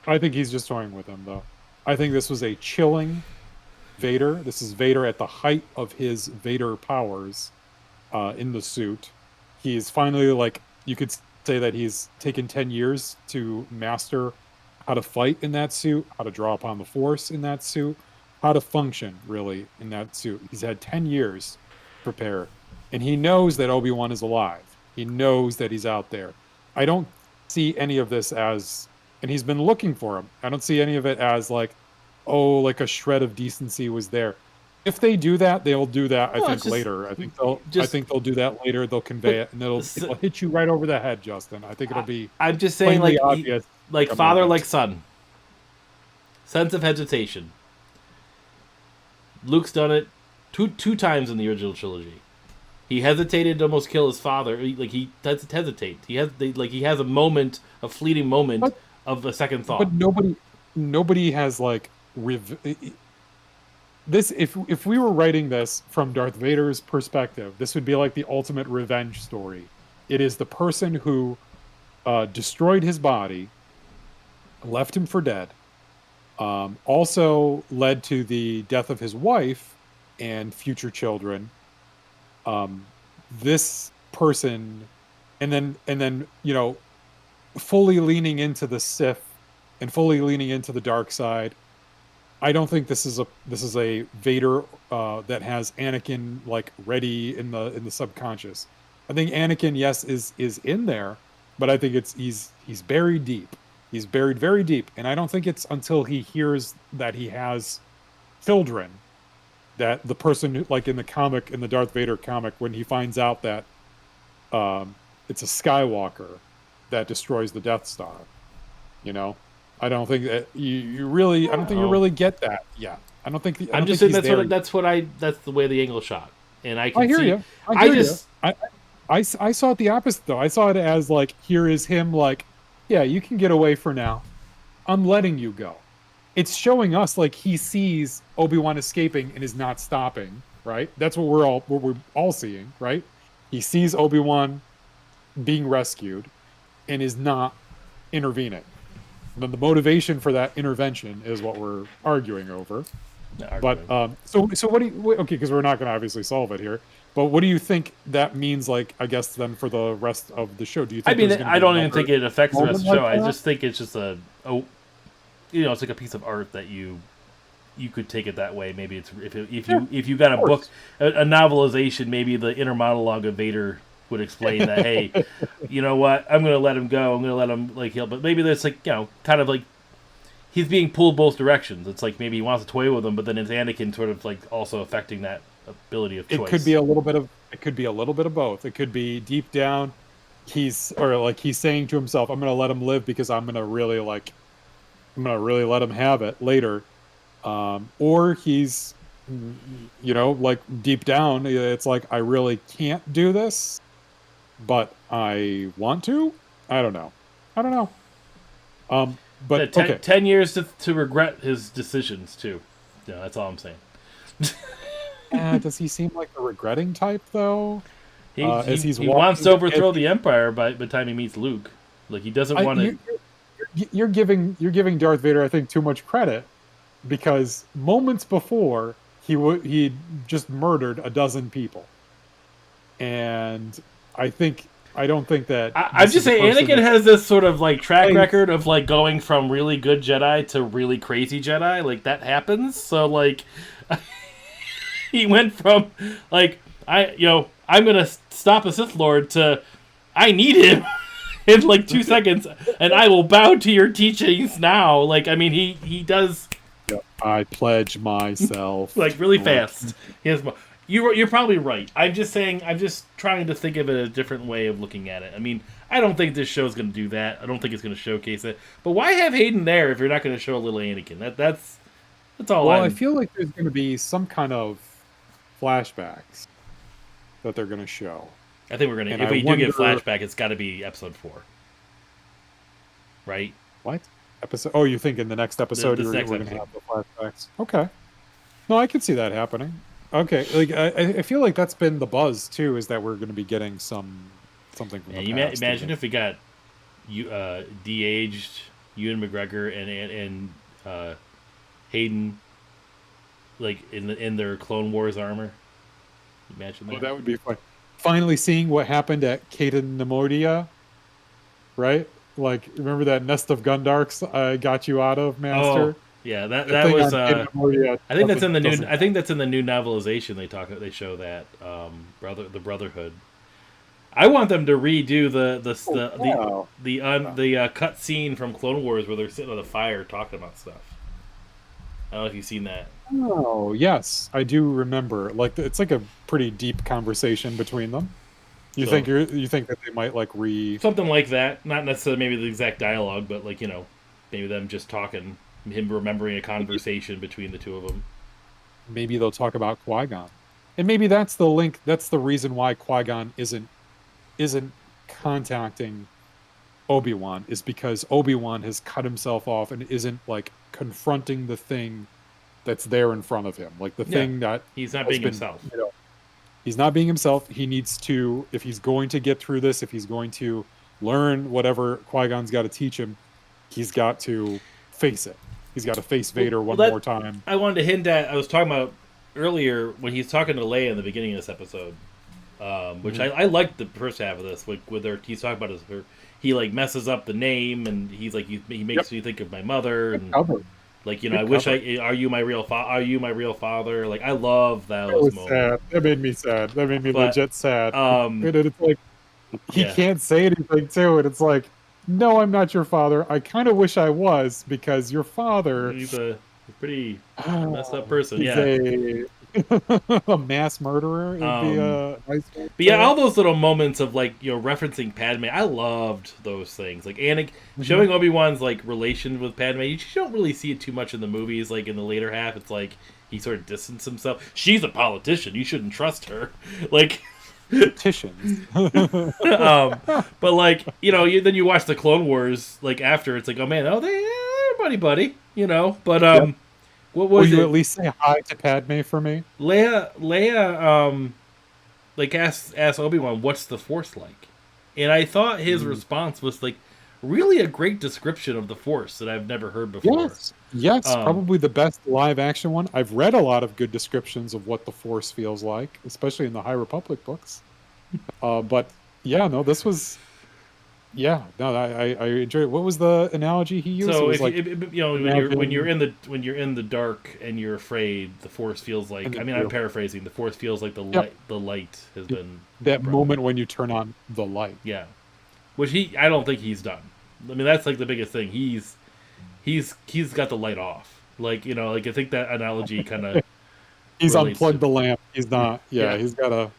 I think he's just toying with him, though. I think this was a chilling Vader. This is Vader at the height of his Vader powers in the suit. He's finally, like, you could say that he's taken 10 years to master how to fight in that suit, how to draw upon the Force in that suit, how to function, really, in that suit. He's had 10 years to prepare. And he knows that Obi-Wan is alive. He knows that he's out there. I don't see any of this as... And he's been looking for him. I don't see any of it as like, oh, like a shred of decency was there. If they do that, they'll do that. I think later. I think they'll do that later. They'll convey it, and it'll hit you right over the head, Justin. I think it'll be. I'm just saying, like obvious, like father, like son. Sense of hesitation. Luke's done it two times in the original trilogy. He hesitated to almost kill his father. Like he doesn't hesitate. He has a moment, a fleeting moment of a second thought. But nobody has like this. If we were writing this from Darth Vader's perspective, this would be like the ultimate revenge story. It is the person who destroyed his body, left him for dead, also led to the death of his wife and future children. This person, and then fully leaning into the Sith and fully leaning into the dark side. I don't think this is a Vader that has Anakin like ready in the subconscious. I think Anakin, yes, is in there, but I think he's buried deep. He's buried very deep, and I don't think it's until he hears that he has children, that the person who, like in the Darth Vader comic, when he finds out that it's a Skywalker that destroys the Death Star. I don't think that you really. I don't think you really get that yet. I don't think. I'm just saying that's the way the angle shot, and I can I hear see. you. I hear you. I saw it the opposite though. I saw it as like, here is him like, yeah, you can get away for now. I'm letting you go. It's showing us like he sees Obi-Wan escaping and is not stopping. Right. That's what we're all seeing. Right. He sees Obi-Wan being rescued and is not intervening. Then the motivation for that intervention is what we're arguing over. But so what do you? Okay, because we're not going to obviously solve it here. But what do you think that means? Like, I guess then for the rest of the show, do you think? I mean, I don't even think it affects the rest of the show. I just think it's just it's like a piece of art that you could take it that way. Maybe it's if you got a book, a novelization, maybe the inner monologue of Vader would explain that, hey, you know what, I'm going to let him go. I'm going to let him like heal. But maybe that's like, kind of like he's being pulled both directions. It's like maybe he wants to toy with him, but then it's Anakin sort of like also affecting that ability of choice. It could be a little bit of both. It could be deep down he's saying to himself, I'm going to let him live because I'm going to really let him have it later. Or he's, like deep down, it's like, I really can't do this, but I want to. I don't know. But 10 years to regret his decisions too. Yeah, that's all I'm saying. Does he seem like a regretting type though? He wants to overthrow the Empire by the time he meets Luke. Like he doesn't want to. You're giving Darth Vader, I think, too much credit, because moments before he just murdered a dozen people, and I don't think that. I'm just saying, Anakin has this sort of like track record of like going from really good Jedi to really crazy Jedi. Like that happens. So like, he went from like I'm gonna stop a Sith Lord to I need him in like 2 seconds, and I will bow to your teachings now. Like I mean, he does. I pledge myself. Like really fast. You're probably right. I'm just saying. I'm just trying to think of it a different way of looking at it. I mean, I don't think this show's going to do that. I don't think it's going to showcase it. But why have Hayden there if you're not going to show a little Anakin? That's all. Well, I feel like there's going to be some kind of flashbacks that they're going to show. I think we're going to. If we do get flashback, it's got to be episode 4. Right? What? Episode? Oh, you think in the next episode we're going to have the flashbacks? Okay. No, I can see that happening. Okay, like I feel like that's been the buzz too, is that we're going to be getting something from the past. Imagine if we got de-aged Ewan McGregor and Hayden, like in their Clone Wars armor. Imagine that. Oh, that would be fun. Finally seeing what happened at Caden Nemodia, right? Like, remember that nest of Gundarks I got you out of, Master? Oh, yeah, that was. I think that's in the new. I think that's in the new novelization. They show that the Brotherhood. I want them to redo the cut scene from Clone Wars where they're sitting on the fire talking about stuff. I don't know if you've seen that. Oh yes, I do remember. Like it's like a pretty deep conversation between them. You think that they might like something like that? Not necessarily maybe the exact dialogue, but like maybe them just talking, him remembering a conversation between the two of them. Maybe they'll talk about Qui-Gon, and maybe that's the link. That's the reason why Qui-Gon isn't contacting Obi-Wan, is because Obi-Wan has cut himself off and isn't like confronting the thing that's there in front of him, like the thing that he's not being himself. He's not being himself. He needs to, if he's going to get through this, if he's going to learn whatever Qui-Gon's got to teach him, he's got to face it. He's got to face Vader one more time. I wanted to hint at, I was talking about earlier when he's talking to Leia in the beginning of this episode. which I liked the first half of this. Like with her, he's talking about he like messes up the name, and he's like he makes me think of my mother, and like I wish are you my real father? Like I love those That was moments. sad. That made me sad. That made me legit sad. And it's like he can't say anything too, and it's like, no, I'm not your father. I kind of wish I was, because your father. He's a pretty messed up person. He's a mass murderer. But yeah, all those little moments of like referencing Padme, I loved those things. Like showing Obi-Wan's like relation with Padme. You don't really see it too much in the movies. Like in the later half, it's like he sort of distanced himself. She's a politician. You shouldn't trust her. Like. Petitions. But like then you watch the Clone Wars like after, it's like, oh man, they're buddy, but what was Will it? you at least say hi to Padme for me? Leia like asked Obi-Wan, what's the Force like? And I thought his response was like really a great description of the Force that I've never heard before. Yes, probably the best live action one. I've read a lot of good descriptions of what the Force feels like, especially in the High Republic books. But yeah, no, this was. Yeah, no, I enjoyed it. What was the analogy he used? So it was when you're in the dark and you're afraid, the Force feels like. I mean, I'm paraphrasing. The Force feels like the light has been. That moment when you turn on the light. Yeah, which I don't think he's done. I mean, that's like the biggest thing. He's got the light off. Like I think that analogy kind of. He's unplugged the lamp. He's not. Yeah. He's got a.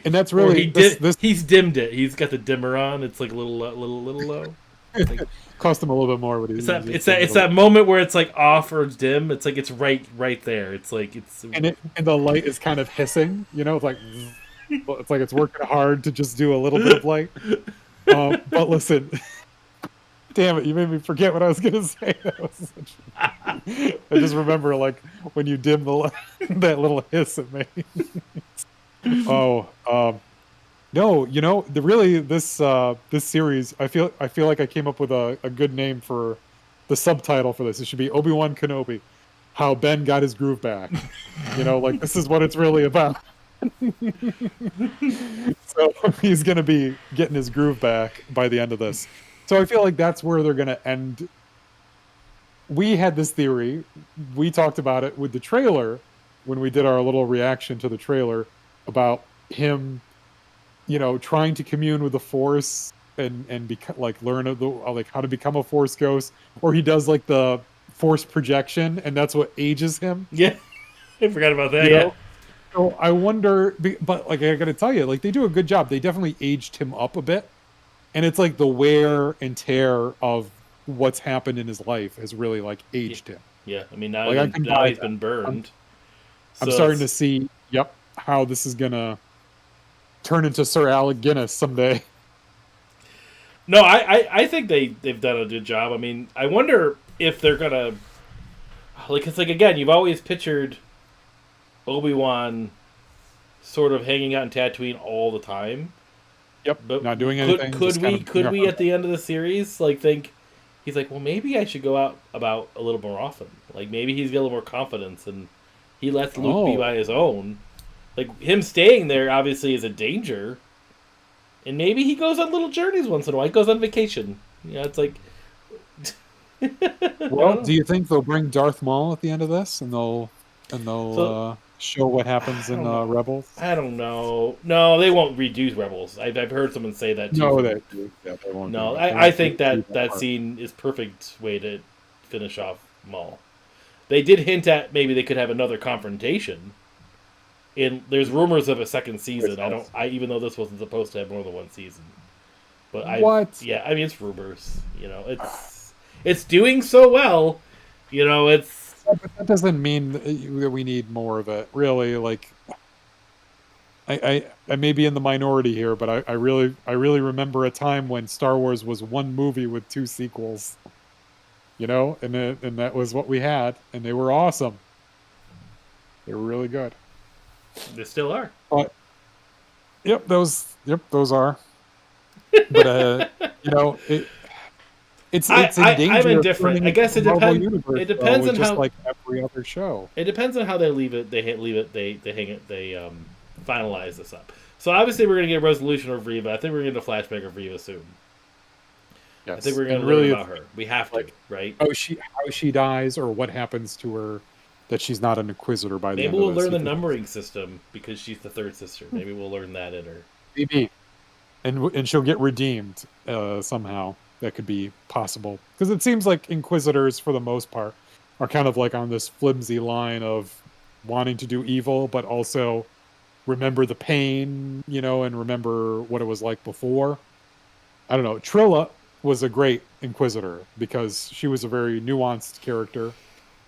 And that's really he's dimmed it. He's got the dimmer on. It's like a little low. Like, cost him a little bit more, but it's that moment where it's like off or dim. It's like it's right there. It's like and the light is kind of hissing. It's like it's working hard to just do a little bit of light. But listen, damn it, you made me forget what I was gonna say. I just remember like when you dim the light, that little hiss it made. No, this series, I feel like I came up with a good name for the subtitle for this. It should be Obi-Wan Kenobi, How Ben Got His Groove Back. Like this is what it's really about. So he's gonna be getting his groove back by the end of this. So I feel like that's where they're gonna end. We had this theory. We talked about it with the trailer when we did our little reaction to the trailer about him, trying to commune with the Force and learn how to become a Force ghost, or he does like the Force projection, and that's what ages him. Yeah, I forgot about that. So I wonder, but like I got to tell you, like they do a good job. They definitely aged him up a bit, and it's like the wear and tear of what's happened in his life has really like aged him. Yeah, I mean now he's been burned. I'm starting to see. Yep. How this is gonna turn into Sir Alec Guinness someday. No, I think they've done a good job. I mean, I wonder if they're gonna it's like again, you've always pictured Obi-Wan sort of hanging out in Tatooine all the time. Yep, but not doing anything. Could we at the end of the series think he's like, well, maybe I should go out about a little more often. Like maybe he's got a little more confidence and he lets Luke be by his own. Like, him staying there, obviously, is a danger. And maybe he goes on little journeys once in a while. He goes on vacation. It's like... Well, do you think they'll bring Darth Maul at the end of this? And they'll show what happens in Rebels? I don't know. No, they won't redo Rebels. I've heard someone say that, too. No, they won't. No, I think that scene is perfect way to finish off Maul. They did hint at maybe they could have another confrontation. There's rumors of a second season. Even though this wasn't supposed to have more than one season. But yeah, I mean it's rumors. It's doing so well. It's. But that doesn't mean that we need more of it. Really, like. I may be in the minority here, but I really remember a time when Star Wars was one movie with 2 sequels. And that was what we had, and they were awesome. They were really good. They still are. Yep, those are. But it's in danger. I'm indifferent. I guess it depends. It depends on how, like every other show. It depends on how they leave it. They leave it. They hang it. They finalize this up. So obviously we're gonna get a resolution of Riva. I think we're gonna get a flashback of Riva soon. I Yes, think we're gonna and learn really, about it's her. We have to, like right? how she dies or what happens to her that she's not an Inquisitor by the Maybe end of we'll this. learn the Because numbering system because she's the third sister. Maybe we'll learn that in her. maybe, and she'll get redeemed somehow. That could be possible because it seems like Inquisitors, for the most part, are kind of like on this flimsy line of wanting to do evil, but also remember the pain, and remember what it was like before. I don't know. Trilla was a great Inquisitor because she was a very nuanced character,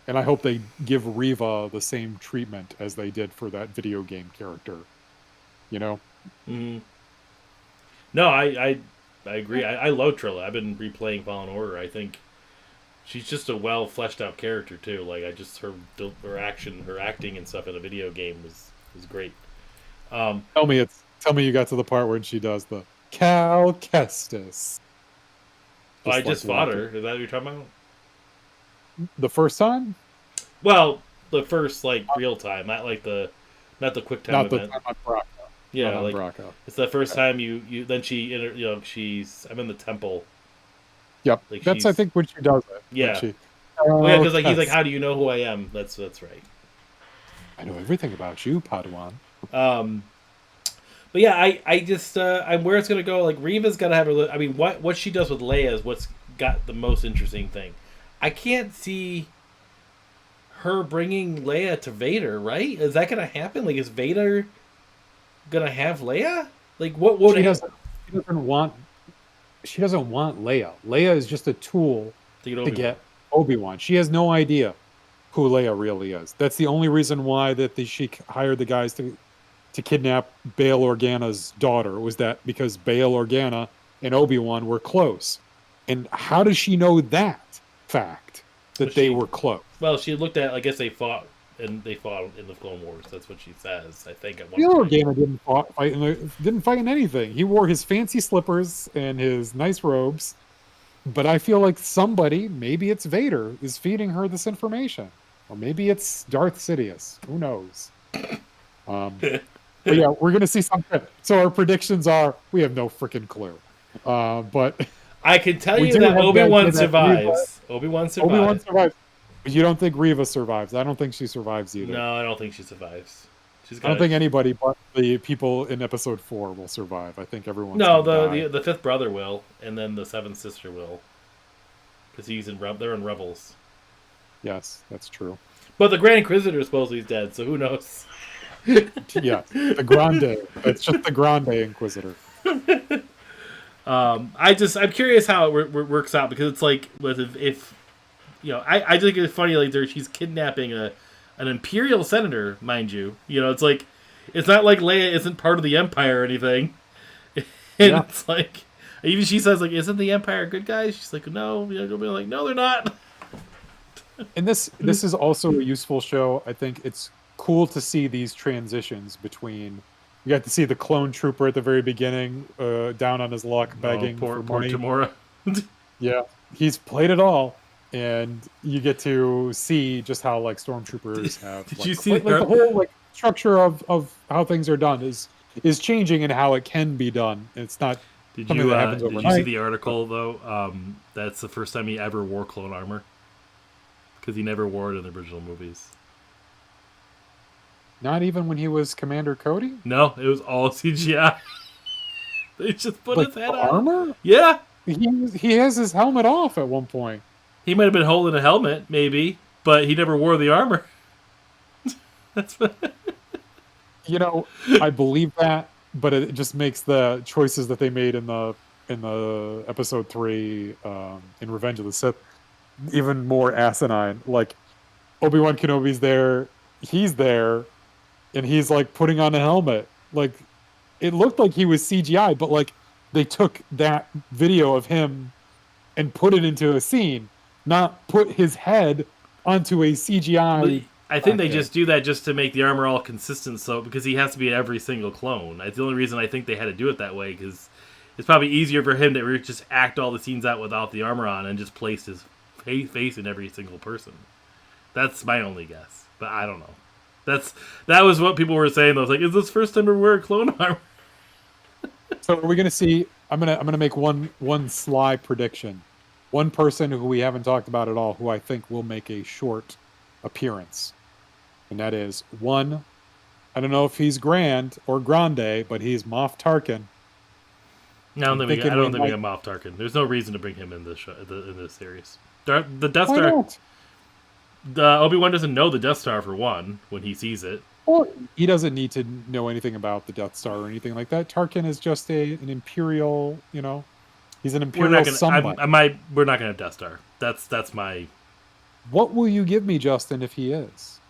and I hope they give Riva the same treatment as they did for that video game character. You know? Mm. No, I agree. I love Trilla. I've been replaying Fallen Order. I think she's just a well fleshed out character too. Like I just her action, her acting and stuff in a video game was great. Tell me you got to the part where she does the Cal Kestis. Oh, I Like just fought walking. her. Is that what you're talking about? The first time? Well, the first like real time, not the quick time Not the event. time on Braca. Not Yeah, on like Braca. it's the first Okay. time you then she's I'm in the temple. Yep. Like That's I she's think when she does it. When yeah. she Oh yeah, Cal because like he's like, Kestis. how do you know who I am? That's right. I know everything about you, Padawan. Um, but yeah, I just I'm where it's gonna go. Like Reva's gotta have her. I mean, what she does with Leia is what's got the most interesting thing. I can't see her bringing Leia to Vader. Right? Is that gonna happen? Like, is Vader gonna have Leia? Like, what would She doesn't she doesn't want she doesn't want Leia. Leia is just a tool to get to Obi-Wan? get Obi-Wan. She has no idea who Leia really is. That's the only reason why she hired the guys to kidnap Bail Organa's daughter, was that because Bail Organa and Obi-Wan were close. And how does she know that fact, But that they she were close? well, she looked at. I guess they fought in the Clone Wars. That's what she says. I think at one Bail point. Organa didn't fight in anything. He wore his fancy slippers and his nice robes. But I feel like somebody, maybe it's Vader, is feeding her this information. Or maybe it's Darth Sidious. Who knows? Um, but yeah, we're going to see something. So our predictions are, we have no freaking clue. But I can tell we you do that have the Obi Wan idea that survives. Obi-Wan Obi-Wan survives. survives. But you don't think Reva survives. I don't think she survives either. No, I don't think she survives. She's I don't got think anybody but the people in episode 4 will survive. I think everyone's no. going to die. The fifth brother will, and then the seventh sister will, because they're in Rebels. Yes, that's true. But the Grand Inquisitor supposedly is dead, so who knows? Yeah, the Grande. It's just the Grande Inquisitor. I'm curious how it works out because it's like if I think it's funny like she's kidnapping an imperial senator, mind you. It's like it's not like Leia isn't part of the Empire or anything, and Yeah. it's like even she says like, "Isn't the Empire good guys?" She's like, "No," they'll be like, "No, they're not." And this is also a useful show. I think it's cool to see these transitions between. You got to see the clone trooper at the very beginning, down on his luck, begging poor for money. Tamora. Yeah, he's played it all, and you get to see just how like stormtroopers have. Did like, you see the whole like structure of how things are done is changing and how it can be done. It's not something that happens Did you see overnight. the article though? That's the first time he ever wore clone armor because he never wore it in the original movies. Not even when he was Commander Cody. No, it was all CGI. They just put Like his head the on. armor, Yeah, he has his helmet off at one point. he might have been holding a helmet, maybe, but he never wore the armor. That's what. I believe that, but it just makes the choices that they made in the episode 3 in Revenge of the Sith even more asinine. Like Obi-Wan Kenobi's there, he's there, and he's like putting on a helmet. Like it looked like he was CGI, but like they took that video of him and put it into a scene, not put his head onto a CGI. I think they Okay. just do that just to make the armor all consistent, so because he has to be every single clone. That's the only reason I think they had to do it that way, because it's probably easier for him to just act all the scenes out without the armor on and just place his face in every single person. That's my only guess, but I don't know. That was what people were saying. I was like, "Is this first time we're wearing clone armor?" So are we gonna see? I'm gonna make one sly prediction. One person who we haven't talked about at all, who I think will make a short appearance, and that is one. I don't know if he's Grand or Grande, but he's Moff Tarkin. I don't I'm think we got, I thinking we don't think we might. got Moff Tarkin. There's no reason to bring him in this show, in this series. The Death Why Star. not? The Obi-Wan doesn't know the Death Star for one when he sees it. Well, he doesn't need to know anything about the Death Star or anything like that. Tarkin is just an imperial. He's an We're not imperial gonna. somebody. We're not gonna have Death Star. That's my. What will you give me, Justin, if he is?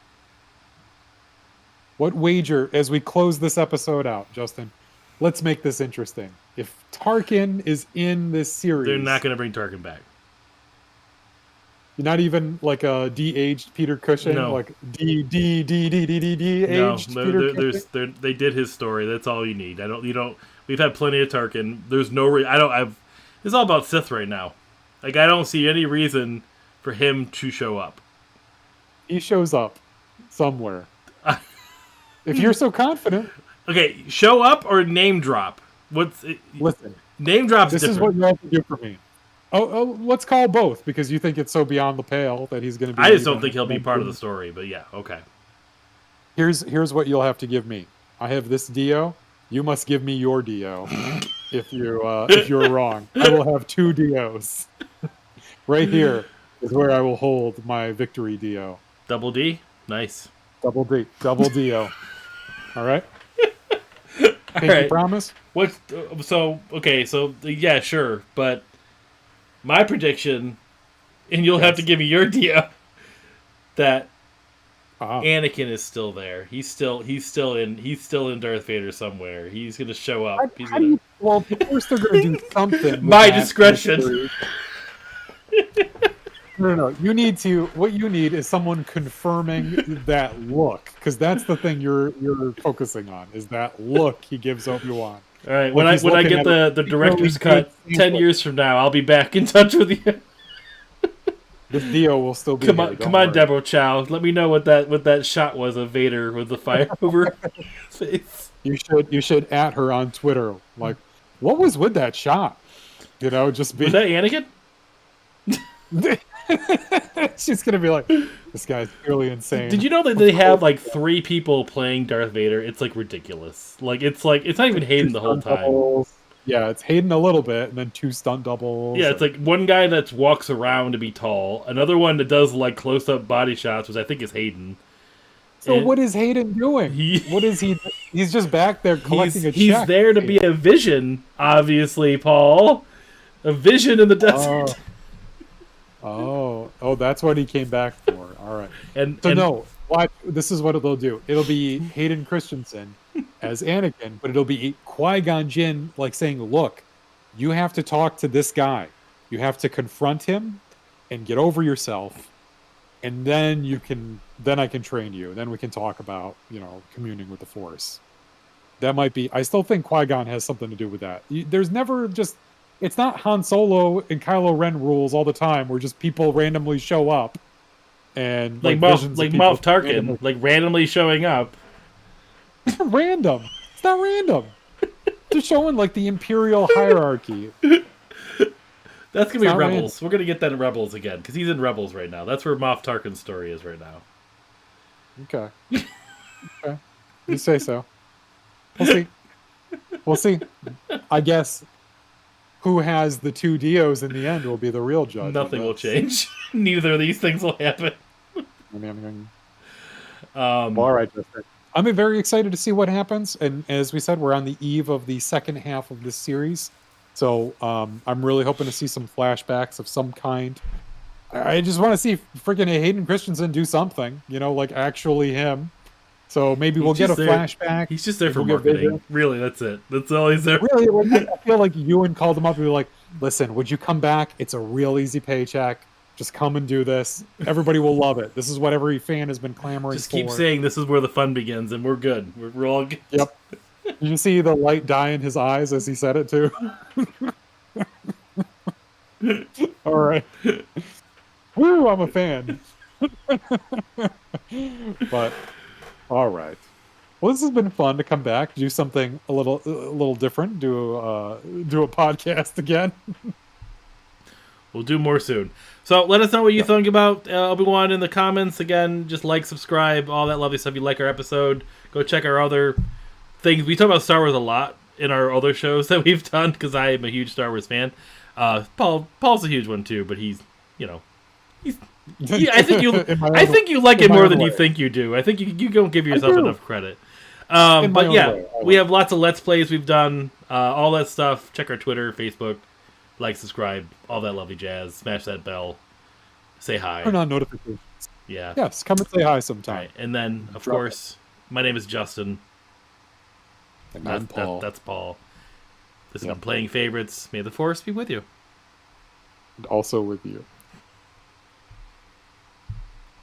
What wager, as we close this episode out, Justin? Let's make this interesting. If Tarkin is in this series, They're not gonna bring Tarkin back. not even like a de-aged Peter Cushing, No. like de-aged Peter Cushing. They did his story. That's all you need. I don't. You don't. We've had plenty of Tarkin. There's no. I don't. It's all about Sith right now. Like I don't see any reason for him to show up. He shows up somewhere. If you're so confident, Okay, show up or name drop. listen. Name drop's This different. is what you have to do for me. Oh, let's call both because you think it's so beyond the pale that he's going to be. I just don't think he'll be part of the story. But yeah, okay. Here's what you'll have to give me. I have this Dio. You must give me your Dio. if you're wrong, I will have two Dios. Right here is where I will hold my victory Dio. Double D, nice. Double Dio. All right. All Pinky right. promise. What? So okay. So yeah, sure. But my prediction, and you'll have to give me your Dio, that Anakin is still there. He's still in Darth Vader somewhere. He's gonna show up. Well, of course they're going to do something. with My that discretion. mystery. No. What you need is someone confirming that look, because that's the thing you're focusing on, is that look he gives Obi-Wan. All right. When When I get the director's cut 10 years from now, I'll be back in touch with you. This Dio will still be Come here, on, don't worry. Deborah Chow. Let me know what that shot was of Vader with the fire over his face. You should at her on Twitter. Like, what was with that shot? Just be. Was that Anakin? She's gonna be like, this guy's purely insane. Did you know that they have like 3 people playing Darth Vader? It's like ridiculous. It's not even Hayden the whole time. Doubles. Yeah, it's Hayden a little bit, and then 2 stunt doubles. Yeah, it's like one guy that walks around to be tall, another one that does like close-up body shots, which I think is Hayden. So And what is Hayden doing? What is he? He's just back there collecting a check. He's there to be a vision, obviously, Paul. A vision in the desert. Oh, that's what he came back for. All right. And No, this is what they'll do. It'll be Hayden Christensen as Anakin, but it'll be Qui-Gon Jinn saying, "Look, you have to talk to this guy. You have to confront him and get over yourself, and then I can train you. Then we can talk about communing with the Force." That might be. I still think Qui-Gon has something to do with that. There's never just. It's not Han Solo and Kylo Ren rules all the time, where just people randomly show up, and Moff Tarkin, randomly showing up. It's not random. It's not random. Just showing the Imperial hierarchy. That's gonna be Rebels. Random. We're gonna get that in Rebels again because he's in Rebels right now. That's where Moff Tarkin's story is right now. Okay. Okay. You say so. We'll see. I guess. Who has the 2 Dios in the end will be the real judge. Nothing will change. Neither of these things will happen. All right, Justin. I'm very excited to see what happens. And as we said, we're on the eve of the second half of this series. So I'm really hoping to see some flashbacks of some kind. I just want to see freaking Hayden Christensen do something, actually him. So maybe we'll get a flashback. He's just there for marketing. Really, that's it. That's all he's there. Really, I feel like Ewan called him up and be like, "Listen, would you come back? It's a real easy paycheck. Just come and do this. Everybody will love it. This is what every fan has been clamoring for." Just keep saying this is where the fun begins, and we're good. We're all good. Yep. You see the light dye in his eyes as he said it too. All right. Woo! I'm a fan. But. All right. Well, this has been fun to come back, do something a little different, do a podcast again. We'll do more soon. So let us know what you Yeah. think about Obi-Wan in the comments. Again, just like, subscribe, all that lovely stuff. If you like our episode, go check our other things. We talk about Star Wars a lot in our other shows that we've done because I am a huge Star Wars fan. Paul's a huge one too, but he's, I think you like it more than you think you do. I think you don't give yourself enough credit. But yeah, we have lots of Let's Plays we've done, all that stuff. Check our Twitter, Facebook. Like, subscribe, all that lovely jazz. Smash that bell. Say hi. Turn on notifications. Yeah. Yes, come and say hi sometime. Right. And then, of course, my name is Justin. And I'm Paul. That's Paul. This has been Playing Favorites. May the Force be with you. And also with you.